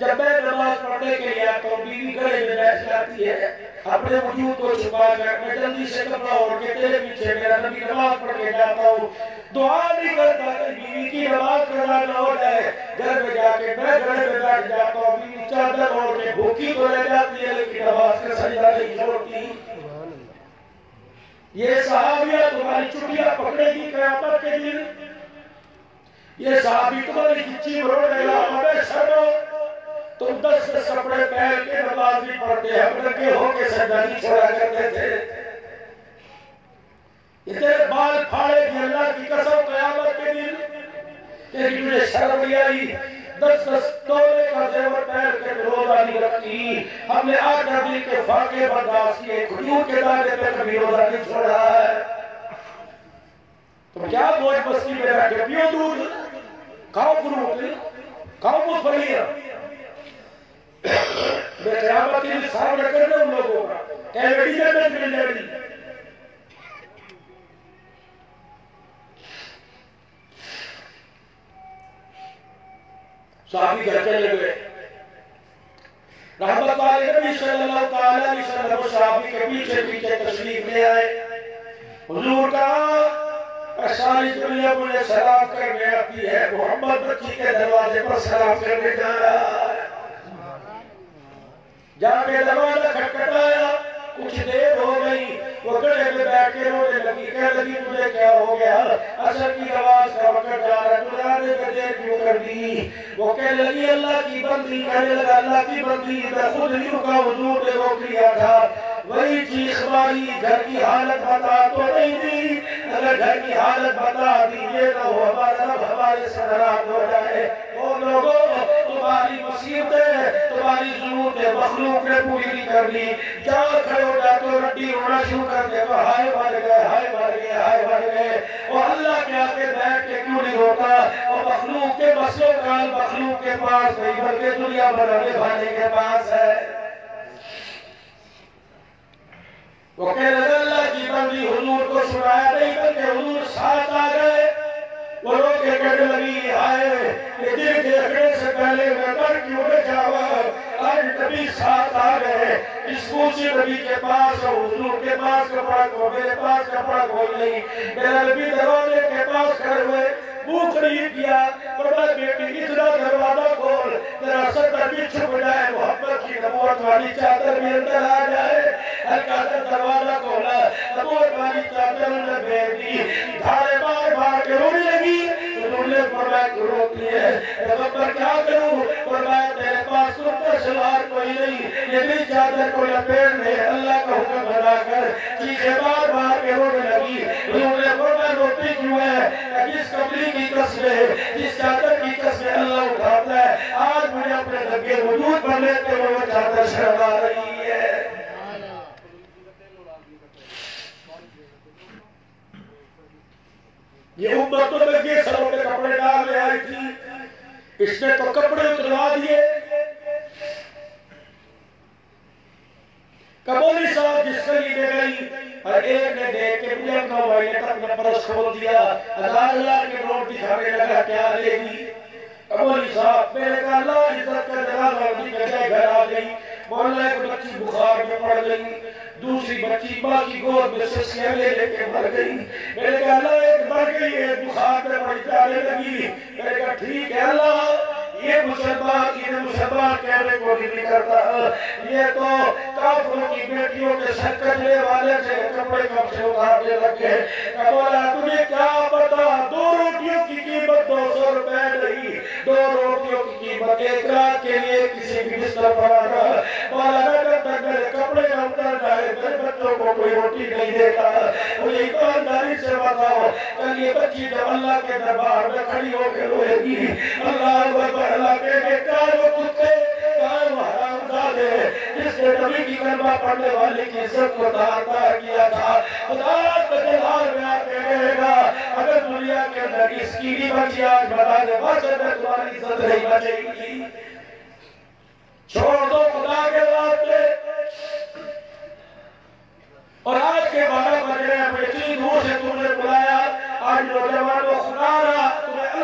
جب میں نماز پڑھنے کے لیے آتا ہوں بیوی گھڑے میں بیٹھ جاتی ہے، اپنے وجود کو چھپا کر میں جلدی سے کپڑا اوڑھ کے تیرے پیچھے میرا نبی نماز پڑھ کے جاتا ہوں، دعا نہیں کرتا کہ بیوی کی نماز قضا نہ ہو جائے، گھر میں جا کے میں گھڑے میں بیٹھ جاتا ہوں، بیوی چادر اوڑھ کے بھوکی تو رہ جاتی ہے لیکن نماز کا سجدہ نہیں چھوڑتی۔ یہ صحابیہ تمہاری چٹیاں پکڑے گی قیامت کے دن، یہ صحابی تمہاری کچی مروڑے گا، ہمیں شرمو، تم 10 کپڑے پہن کے نماز بھی پڑھتے، ہم لگے ہو کے سجدہ نہیں چھوڑا کرتے تھے۔ یہ تیرے بال پھاڑے گی اللہ کی قسم قیامت کے دن، کہ تجھے شرم نہیں آئی، 10 تولے کا زیور پہن کے روزہ نہیں رکھتی، ہم نے 8 دن کے فاقے برداشت کیے، کھجور کے دانے پہ کبھی روزہ نہیں چھوڑا ہے۔ تم کیا موج مستی میں بیٹھے، پیو دودھ، کھاؤ فروٹ، کھاؤ مفلیاں، میں قیامت کے لیے سامنے کرنے ان لوگوں کا ایویڈی جنت مل جائے گی۔ صحابی گھر چلے گئے، رحمت والے نبی صلی اللہ تعالیٰ علیہ وسلم صحابی کے پیچھے پیچھے تشریف لے آئے، حضور کہا ساری دنیا مجھے سلام کرنے آتی ہے، محمد بچی کے دروازے پر سلام کرنے جا رہا ہے۔ جا کے دروازہ کھٹکھٹایا، کچھ دیر ہو گئی، وہ گڑے میں بیٹھ کے رونے لگی، کہنے لگی تجھے کیا ہو گیا، عصر کی نماز کا وقت جا رہا ہے، تجھے آنے میں دیر کیوں کر دی؟ وہ کہنے لگی اللہ کی بندی، کہنے لگا اللہ کی بندی، میں خود نہیں رکا، حضور نے روک لیا تھا، وہی چیخ ماری، گھر کی حالت بتا تو نہیں دی، اگر گھر کی حالت بتا دیجئے نہ ہو ہمارا رب ہمارے سے ناراض ہو جائے۔ او لوگوں تمہاری مصیبتیں، تمہاری ضرورتیں مخلوق نے پوری نہیں کر لی، جہاں کھڑے ہو جا تو رڈی رونا شروع کر دے تو ہائے مر گئے، ہائے مر گئے، ہائے مر گئے۔ اور اللہ کے آگے بیٹھ کے کیوں نہیں روتا؟ اور مخلوق کے مسلوں کا مخلوق کے پاس نہیں بلکہ دنیا بنانے والے کے پاس ہے۔ وہ کہنے لگا اللہ کی بندی حضور کو سنایا نہیں بلکہ حضور ساتھ آ گئے، وہ لوگ کے کہنے لگی آئے یہ دل دیکھنے سے پہلے میں مر کیوں نہ جاوا، آج نبی ساتھ آ گئے، اس کوچی نبی کے پاس حضور کے پاس کپڑا کو، میرے پاس کپڑا کوئی نہیں، میرا نبی دروازے کے پاس کھڑے ہوئے، منہ قریب کیا، فرمایا بیٹی اتنا دروازہ کھول تیرا سر بھی چھپ جائے، محبت کی نبوت والی چادر بھی اندر آ جائے۔ ہلکا سا دروازہ کھولا، نبوت والی چادر نے پھیر دی، دھارے مار مار کے رونے لگی، انہوں نے فرمایا کیوں روتی ہے؟ پیغمبر کیا کروں؟ فرمایا تیرے پاس کرتا شلوار کوئی نہیں، یہ بھی چادر کو لپیٹ لے، اللہ کا حکم بنا کر چیزیں مار مار کے رونے لگی۔ انہوں نے فرمایا روتی کیوں ہے؟ جس کملی کی قسمیں، جس چادر کی قسمیں اللہ اٹھاتا ہے، آج مجھے اپنے لگے وجود پر لیتے ہوئے وہ چادر شرم آ رہی ہے۔ یہ امت تو لگے سروں پہ کپڑے ڈال لے آئی تھی، اس نے تو کپڑے اتروا دیے۔ کبولی صاحب جس گلی میں گئی اور ایک نے دیکھ کے مجھے اپنا وائلٹ اپنا پرس کھول دیا، 1000 کے نوٹ دکھانے لگا کیا لے گی؟ کبولی صاحب میرے کہا اللہ عزت کا جلال والی جگہ گھر آ گئی، محلہ ایک بچی بخار میں پڑ گئی، دوسری بچی ماں کی گود میں سسیاں لے لے کے مر گئی، میں نے کہا اللہ ایک مر گئی ہے بخار میں پڑی جانے لگی، میں نے کہا ٹھیک ہے اللہ یہ مسلمان کہنے کو نہیں کرتا، یہ تو کافروں کی بیٹیوں کے سر کجلے والے سے کپڑے کب سے اتارنے لگے۔ مولا تجھے کیا پتا 2 روٹیوں کی قیمت 200 روپے نہیں، 2 روٹیوں کی قیمت 1 رات کے لیے کسی بھی بستر پر آنا۔ مولا اگر تک میرے کپڑے نہ اتر جائے میرے بچوں کو کوئی روٹی نہیں دیتا، مجھے ایمانداری سے بتاؤ کل یہ بچی جب اللہ کے دربار میں کھڑی ہو کے روئے گی، اللہ اکبر اللہ کہے کہاں وہ کتے، کہاں وہ حرامزادے جس نے نبی کی کلمہ پڑھنے والے کی عزت کو دار کیا تھا، خدا کا جلال میں آ کے کہے گا اگر دنیا کے اندر اس کیڑی بچی آج بتا دے واسطے میں تمہاری عزت نہیں بچے گی، چھوڑ دو خدا کے واسطے۔ اور آج کے 12 بج رہے ہیں، اتنی دور سے تم نے بلایا، آج نوجوانوں خدا رہا تمہیں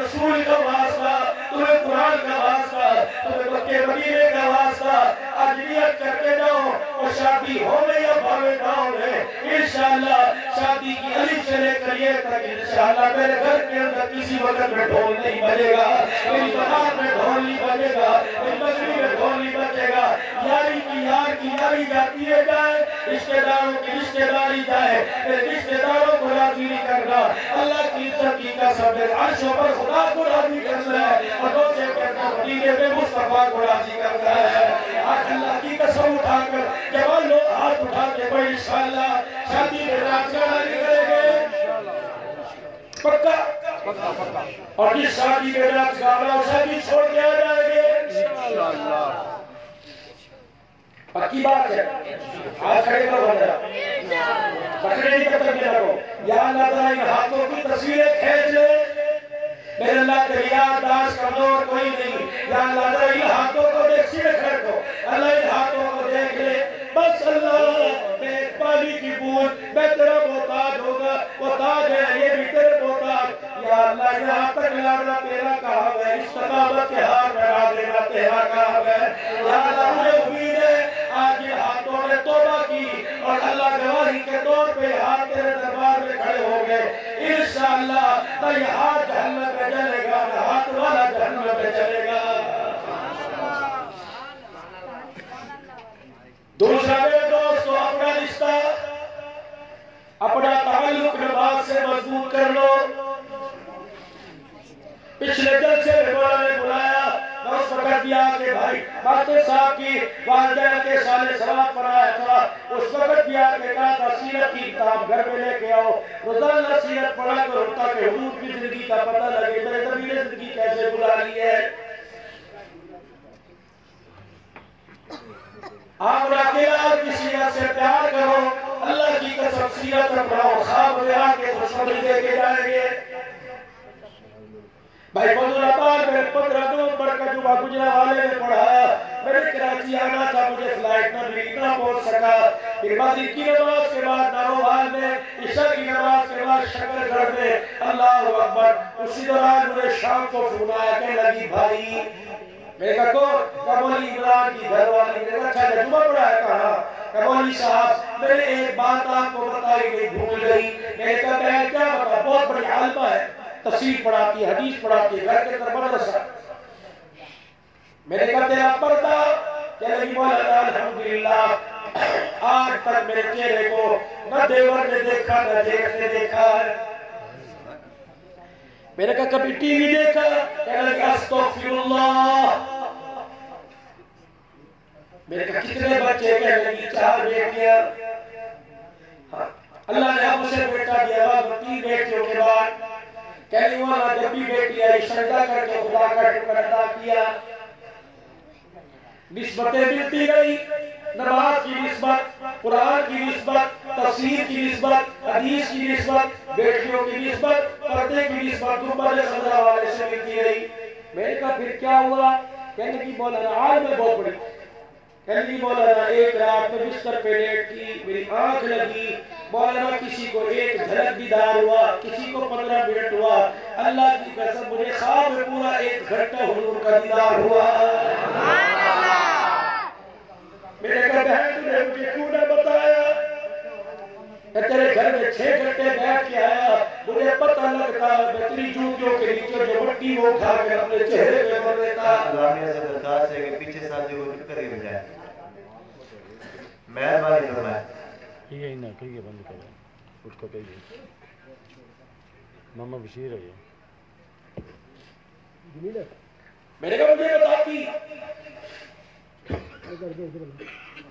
رسول کا واسطہ، تمہیں قرآن کا واسطہ، تمہیں مکے مدینے کا واسطہ، آج نیت کر کے جاؤ اور شادی ہونے یا بھاوے نہ ہونے انشاءاللہ شادی کی الف سے لے کر یہ تک انشاءاللہ میرے گھر کے اندر کسی وقت میں ڈھول نہیں بجے گا، میری بہار میں ڈھول نہیں بجے گا، میری مغربی میں ڈھول نہیں بجے گا، یاری کی یار کی یاری جاتی ہے جائے، رشتہ داروں کی رشتہ داری جائے، میرے رشتہ داروں کو راضی نہیں کرنا، اللہ کی عزت کی قسم ہے، عرشوں پر خدا کو راضی کرنا ہے اور دوسرے کے اندر مدینے میں مصطفیٰ کو راضی کرنا ہے۔ آج اللہ کی قسم اٹھا کر جوان لوگ ہاتھ اٹھا کے بھائی انشاءاللہ شادی میں رات گانا نکلیں گے پکا، اور جس شادی میں رات گانا شادی چھوڑ کے آ جائیں گے پکی بات ہے۔ آج کھڑے کرو بندہ بکرے نہیں کتر کے رکھو، یا اللہ تعالیٰ ان ہاتھوں کی تصویریں کھینچ لے، میرے اللہ تیری یادداشت کمزور کوئی نہیں، یا اللہ تعالیٰ ان ہاتھوں کو دیکھ سیدھے کھڑے کو، اللہ ان ہاتھوں کو دیکھ لے، بس اللہ میں ایک پانی کی بوند، میں تیرا محتاج ہوگا، وہ تاج ہے یہ بھی تیرے محتاج، یا اللہ یہاں تک لانا تیرا کام ہے، استقامت کے ہاتھ میں دینا تیرا کام ہے، یا اللہ مجھے امید ہے آج یہ ہاتھوں نے توبہ کی اور اللہ گواہی کے طور پہ ہاتھ تیرے دربار میں کھڑے ہو گئے، انشاءاللہ نہ یہ ہاتھ جہنم میں چلے گا نہ ہاتھ والا جہنم میں چلے گا۔ دوسرا میرے دوستو اپنا رشتہ اپنا تعلق نماز سے مضبوط کر لو۔ پچھلے جلسے میں مولا نے بلایا، میں اس وقت دیا کہ بھائی ماتے صاحب کی والدین کے سال ثواب پڑھایا تھا، اس وقت دیا کہ کہا تھا سیرت کی کتاب گھر میں لے کے آؤ، روزانہ سیرت پڑھا کر ہوتا کہ حضور کی زندگی کا پتہ لگے میرے نبی نے زندگی کیسے گزاری ہے۔ آپ راکیلا کسی سے پیار کرو، اللہ کی قسم سیرت پڑھاؤ، خواب میں آ کے خوشخبری دے کے جائیں گے۔ بھائی فضل آباد میں 15 نومبر کا جمعہ گجرا والے نے پڑھایا، میرے کراچی آنا تھا مجھے فلائٹ نہ ملی نہ پہنچ سکا، پھر مغرب کی نماز کے بعد ناروال میں، عشاء کی نماز کے بعد شکر گھر میں، اللہ اکبر، اسی دوران مجھے شام کو فون آیا کہ لگی بھائی میں کہا کون؟ مولی عمران کی گھر والی نے کہا اچھا جمعہ پڑھا ہے کہا مولی صاحب میں نے ایک بات آپ کو بتائی نہیں بھول گئی، میں نے کہا میں کیا بتا، بہت بڑی عالمہ ہے، تفسیر پڑھاتی ہے، حدیث پڑھاتی ہے، گھر کے اندر مدرسہ، میں نے کہا تیرا پردہ کہ لگی مولا الحمدللہ آج تک میرے چہرے کو نہ دیور نے دیکھا نہ جیخ نے دیکھا ہے، میں نے کہا کبھی ٹی وی دیکھا، کہنے لگی استغفر اللہ، میں نے کہا کتنے بچے، کہنے لگی 4 بیٹیاں، اللہ نے ہم سے بیٹا دیا 3 بیٹیوں کے بعد، کہنے لگی مولا جب بھی بیٹی آئی سجدہ کر کے خدا کا شکر ادا کیا، نسبتیں ملتی گئی، نماز کی نسبت، قرآن کی نسبت، تفسیر کی نسبت، حدیث کی نسبت، بیٹیوں کی نسبت، پردے کی نسبت، گنبد خضرا والے سے ملتی گئی۔ میں نے کہا پھر کیا ہوا؟ کہنے لگی مولانا آج میں بہت بڑی، کہنے لگی مولانا ایک رات میں بستر پہ لیٹ کی، میری آنکھ لگی، مولانا کسی کو ایک جھلک دیدار ہوا، کسی کو 15 منٹ ہوا، اللہ کی قسم مجھے خواب میں پورا 1 گھنٹہ حضور کا دیدار ہوا۔ میں نے کہا بہن تجھے مجھے کیوں نہ بتایا؟ میں تیرے گھر میں 6 گھنٹے بیٹھ کے آیا، مجھے پتہ لگتا میں تیری جوتیوں کے نیچے جو مٹی وہ اٹھا کے اپنے چہرے پہ مر دیتا۔ غلامیہ سے درخواست ہے کہ پیچھے ساتھی کو چپ کر کے بجائے مہربانی فرمائے۔ یہ نہ کہیے بند کریں، اس کو کہیے ماما بشیر ہے یہ میں نے کہا مجھے بتاتی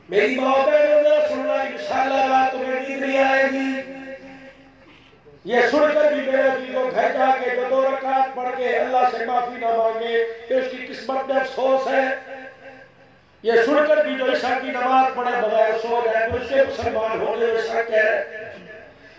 میری ماں بہنوں نے سننا انشاءاللہ رات تمہیں نیند نہیں آئے گی، یہ سن کر بھی میرے دل کو گھر جا کے جو 2 رکعت پڑھ کے اللہ سے معافی نہ مانگے کہ اس کی قسمت میں افسوس ہے، یہ سن کر بھی جو عشاء کی نماز پڑھے بغیر سو گئے تو اس سے مسلمان ہونے میں شک ہے۔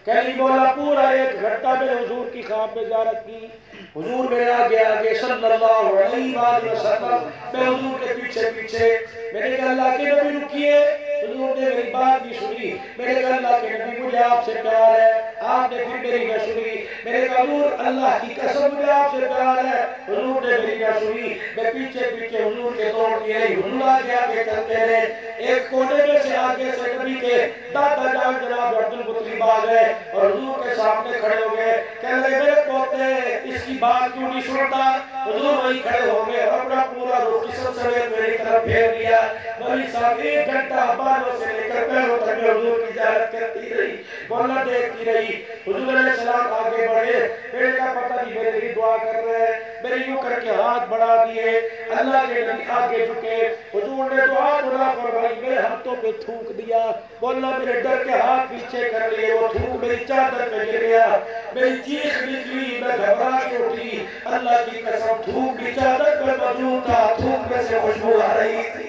کہنے مولا پورا 1 گھنٹہ میں حضور کی خواب میں زیارت کی، حضور میرے آگے آگے صلی اللہ علیہ وآلہ وسلم، میں حضور کے پیچھے پیچھے، میں نے کہا اللہ کے نبی رکیے، حضور نے میری بات بھی سنی، میں نے کہا اللہ کے نبی مجھے آپ سے پیار ہے، آپ نے پھر میری نہ سنی. میرے حضور اللہ کی قسم مجھے آپ سے پیار ہے. حضور نے میری نہ سنی. میں پیچھے پیچھے حضور کے دوڑ دیا. حضور آگے آگے چلتے رہے. ایک کونے میں سے آگے سے نبی کے دادا جان جناب عبدالمطلب آ گئے اور حضور کے سامنے کھڑے ہو گئے. کہنے لگے میرے پوتے اس کی بات کیوں نہیں سنتا. حضور وہی کھڑے ہو گئے اور اپنا پورا جسم سمیت میری طرف پھیر دیا. مولوی صاحب 1 گھنٹہ بالوں سے لے کر پیروں تک میں حضور کی زیارت کرتی رہی, مولا دیکھتی رہی. حضور علیہ السلام آگے بڑھے. میرے کا پتہ نہیں میرے لیے دعا کر رہے ہیں. میرے یوں کر کے ہاتھ بڑھا دیے. اللہ کے نبی آگے جھکے. حضور نے دعا قبول فرمائی. میرے ہاتھوں پہ تھوک دیا. مولا میرے ڈر کے ہاتھ پیچھے کر لیے. وہ تھوک میری چادر پہ گر گیا. میری چیخ نکلی. میں گھبرا کے اٹھی. اللہ کی قسم تھوک بھی چادر پہ موجود تھا. تھوک میں سے خوشبو آ رہی تھی.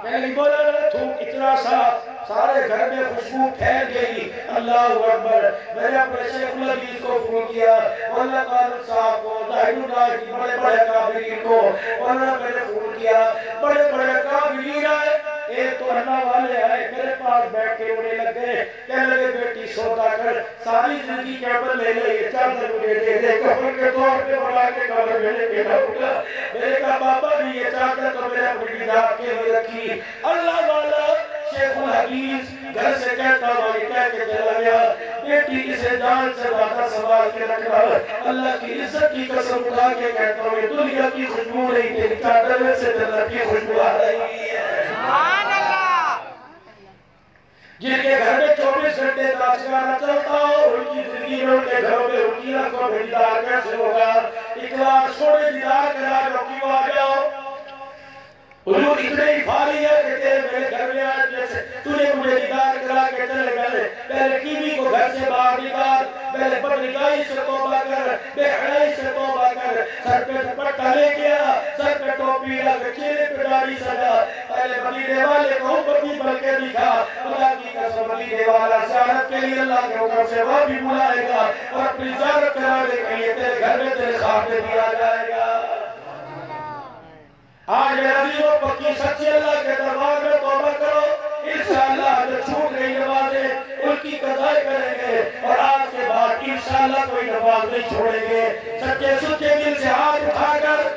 میں نے بولا تھوک اتنا سا سارے گھر میں خوشبو پھیل گئی. اللہ اکبر. میں نے اپنے شیخ الحدیث کو فون کیا, مولانا قادر صاحب کو, ظاہر اللہ کی بڑے بڑے قابلین کو. مولانا میں نے فون کیا. بڑے بڑے قابلین آئے. ایک تو اللہ والے آئے میرے پاس بیٹھ کے رونے لگ گئے. کہنے لگے بیٹی سودا کر, ساری زندگی کے عمل لے لے, یہ چادر مجھے دے دے, کفن کے طور پہ بنا کے قبر میں لے کے رکھا. میرے کہا بابا بھی یہ چادر تو میرے اپنی ذات کے لیے رکھی. اللہ والا شیخ الحدیث گھر سے کہتا ہوا یہ کہہ کے چلا گیا, بیٹی اسے جان سے زیادہ سنبھال کے رکھنا. اللہ کی عزت کی قسم اٹھا کے کہتا ہوں یہ دنیا کی خوشبو نہیں, تیری چادر میں سے جنت کی خوشبو آ رہی ہے. جن کے گھر میں 24 گھنٹے ناچ گانا چلتا ہو, ان کی زندگی میں ان کے گھروں میں ان کی آنکھوں میں دیدار کیسے ہوگا. ایک بار چھوڑے دیدار کرا جو کیوں آ جاؤ. حضور اتنے ہی فاری ہے کہ تیرے میرے گھر میں آج جیسے تو نے مجھے دیدار کرا کے چلے گئے. پہلے کیوی کو گھر سے باہر نکال, پہلے بدنگاہی سے توبہ کر, بے حیائی سے توبہ کر, سر پہ دوپٹہ لے گیا, سر پہ ٹوپی رکھ, چہرے پہ داڑھی سجا. پہلے مدینے والے کو امتی بن کے دکھا. اللہ کی قسم مدینے والا زیارت کے لیے اللہ کے حکم سے وہ بھی بلائے گا اور اپنی زیارت کرانے کے لیے تیرے گھر میں تیرے خواب میں بھی آ جائے گا. آج میرے عزیزوں پکی سچے اللہ کے دربار میں توبہ کرو. انشاءاللہ جو چھوٹ گئی نمازیں ان کی قضاء کریں گے اور آج کے بعد انشاءاللہ کوئی نماز نہیں چھوڑیں گے. سچے سچے دل سے ہاتھ اٹھا کر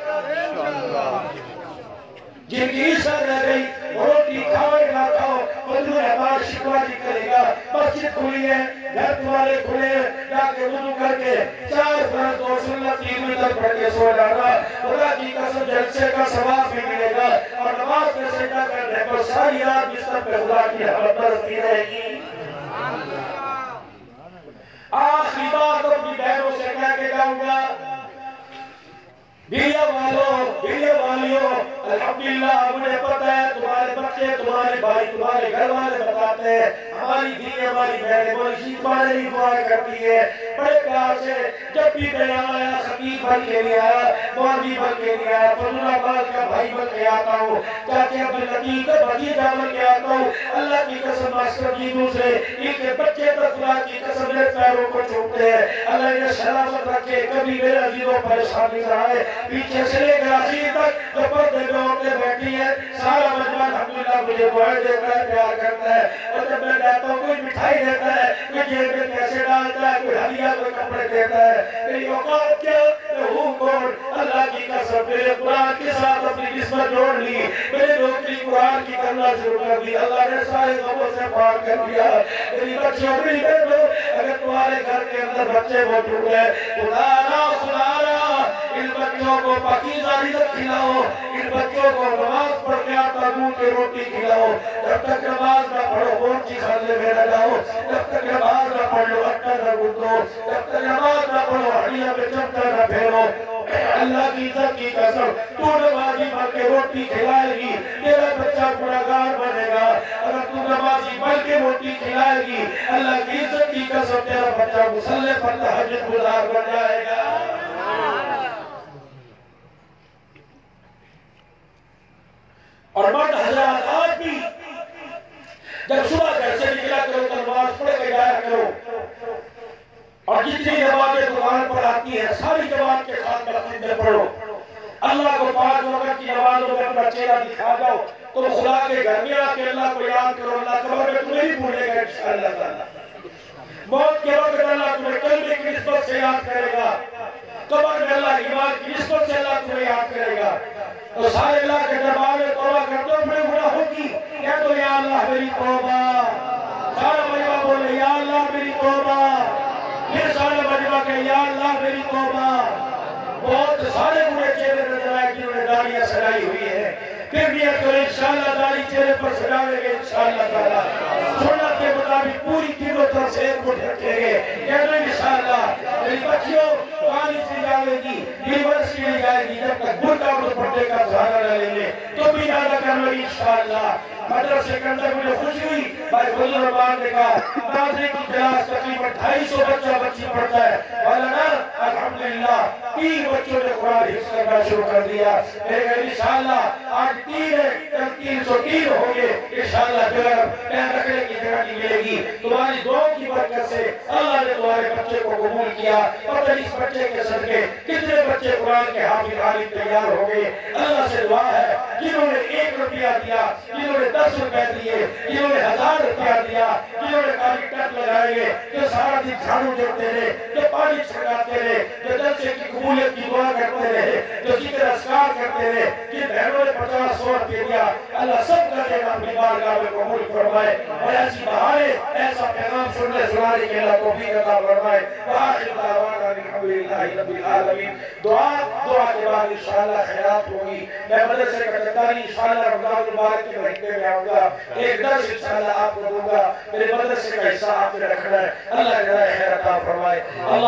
جن کی عزت رہ گئی روٹی کھاؤ نہ کھاؤ حضور ہمارا شکوہ نہیں کرے گا. مسجد کھلی ہے, گھر تمہارے کھلے ہیں, جا کے وضو کر کے 4 فرض اور سنت 3 وتر پڑھ کے سو جانا. خدا کی قسم جلسے کا ثواب بھی ملے گا اور نماز میں سجدہ کرنے پر ساری رات بستر پہ خدا کی رحمت برستی رہے گی. آخری بات اپنی بہنوں سے کہہ کے جاؤں گا, بیویاں والیوں, الحمدللہ مجھے پتہ ہے تمہارے بچے, تمہارے بھائی, تمہارے گھر والے بتاتے ہیں ہماری بیوی ہماری بہنیں بولشی تمہارے لیے دعا کرتی ہے. بڑے پیار سے جب بھی میں یہاں آیا خطیب بن کے نہیں آیا, مولوی بن کے نہیں آیا, فضل آباد کا بھائی بن کے آتا ہوں, چاچے عبداللطیف کا بھتیجا بن کے آتا ہوں. اللہ کی قسم ماسٹر جی دوسرے ان کے بچے پر خدا کی قسم میرے پیروں کو چھوٹتے ہیں. اللہ انہیں سلامت رکھے, کبھی میرے عزیزوں پریشانی نہ آئے. پیچھے سے لے کر آخر تک جو پردے میں عورتیں بیٹھی ہیں سارا مجمع الحمدللہ مجھے دعائیں دیتا ہے, پیار کرتا ہے. اور جب میں جاتا ہوں کوئی مٹھائی دیتا ہے, کوئی جیب میں پیسے ڈالتا ہے, کوئی ہدیہ کوئی کپڑے دیتا ہے. میری اوقات کیا, میں ہوں کون. اللہ کی قسم میرے قرآن کے ساتھ اپنی قسمت جوڑ لی, میرے نوکری قرآن کی کرنا شروع کر دی. اللہ نے سارے غموں سے پار کر دیا. میری بچیوں میری بہنوں, اگر تمہارے گھر کے اندر بچے موجود ہیں خدا را ان بچوں کو پاکیزہ رزق کھلاؤ, ان بچوں کو نماز پڑھ کے آتا دودھ کی روٹی کھلاؤ. جب تک نماز نہ پڑھو بورچی خانے میں نہ جاؤ, جب تک نماز نہ پڑھ لو اٹھا نہ گھٹو, جب تک نماز نہ پڑھو ہڈیاں میں چمٹا نہ پھیرو. اللہ کی عزت کی قسم تو نمازی بن کے روٹی کھلائے گی میرا بچہ گنہگار بنے گا. اگر تو نمازی بن کے روٹی کھلائے گی اللہ کی عزت کی قسم تیرا بچہ مصلی پر تہجد گزار بن جائے گا. اور مرد حضرات آج بھی جب صبح گھر سے نکلا کرو تو نماز پڑھ کے جایا کرو, اور جتنی نمازیں دکان پر آتی ہیں ساری جماعت کے ساتھ مسجد میں پڑھو. اللہ کو 5 وقت کی نمازوں میں اپنا چہرہ دکھا جاؤ. تم خدا کے گھر میں آ کے اللہ کو یاد کرو, اللہ کرو گے تمہیں ہی بھولے گا انشاءاللہ تعالی. موت کے وقت اللہ تمہیں کلمے کی نسبت سے یاد کرے گا، قبر میں اللہ ایمان کی نسبت سے اللہ تمہیں یاد کرے گا، تو سارے اللہ کے دربار میں توبہ کرتے ہو اپنے گناہوں کی، کہہ دو یا اللہ میری توبہ، سارا مجمع بولے یا اللہ میری توبہ، پھر سارے مجمع کہ یا اللہ میری توبہ۔ بہت سارے گناہ چہرے نظر آئے جنہوں نے داڑیاں سجائی ہوئی ہیں، پھر نیت کریں انشاءاللہ داڑھی چہرے پر سجاویں گے انشاءاللہ تعالیٰ، سنت کے مطابق پوری تینوں طرف سے ایک مٹھ رکھیں گے، کہہ دیں انشاءاللہ میری بچیوں کالج سے جاوے گی، یونیورسٹی میں جائے گی، جب تک برقع اور دوپٹے کا سہارا نہ لیں گے تو بھی زیادہ کر لو انشاءاللہ۔ مدرسے کے اندر مجھے خوشی ہوئی، بھائی فضل الرحمان نے کہا ناظرے کی کلاس تقریباً 250 بچہ بچی پڑھتا ہے، مولانا الحمدللہ 3 بچوں نے قرآن حفظ کرنا شروع کر دیا، میرے کہا انشاءاللہ آج 3 ہے کل 303 ہوں گے انشاءاللہ، پھر پیر رکھنے کی جگہ نہیں ملے گی، تمہاری دعاؤں کی برکت سے اللہ نے تمہارے بچے کو قبول کیا، پتہ نہیں اس بچے کے صدقے کتنے بچے قرآن کے حافظ عالم تیار ہو گئے۔ اللہ سے دعا ہے جنہوں نے 1 روپیہ دیا، جنہوں نے 10 روپے دیے، جنہوں نے 1000 روپیہ دیا، جنہوں نے کاری ٹک لگائے گے، جو سارا دن جھاڑو دیتے رہے، جو پانی چھڑکاتے رہے، جو جلسے کی قبولیت کی دعا کرتے رہے، جو ذکر اذکار کرتے رہے، جن بہنوں نے 50-100 روپے دیا، اللہ سب کا دینا اپنی بارگاہ میں قبول فرمائے، اور ایسی بہاریں ایسا پیغام سننے سنانے کے اللہ توفیق عطا فرمائے۔ وآخر دعوانا الحمدللہ رب العالمین۔ دعا کے بعد انشاءاللہ خیرات ہوگی، میں مدرسے کا ٹکاری انشاءاللہ رمضان المبارک کے مہینے میں آؤں گا، ایک درس انشاءاللہ آپ کو دوں گا، میرے مدرسے کا حصہ آپ نے رکھنا ہے، اللہ جزائے خیر عطا فرمائے۔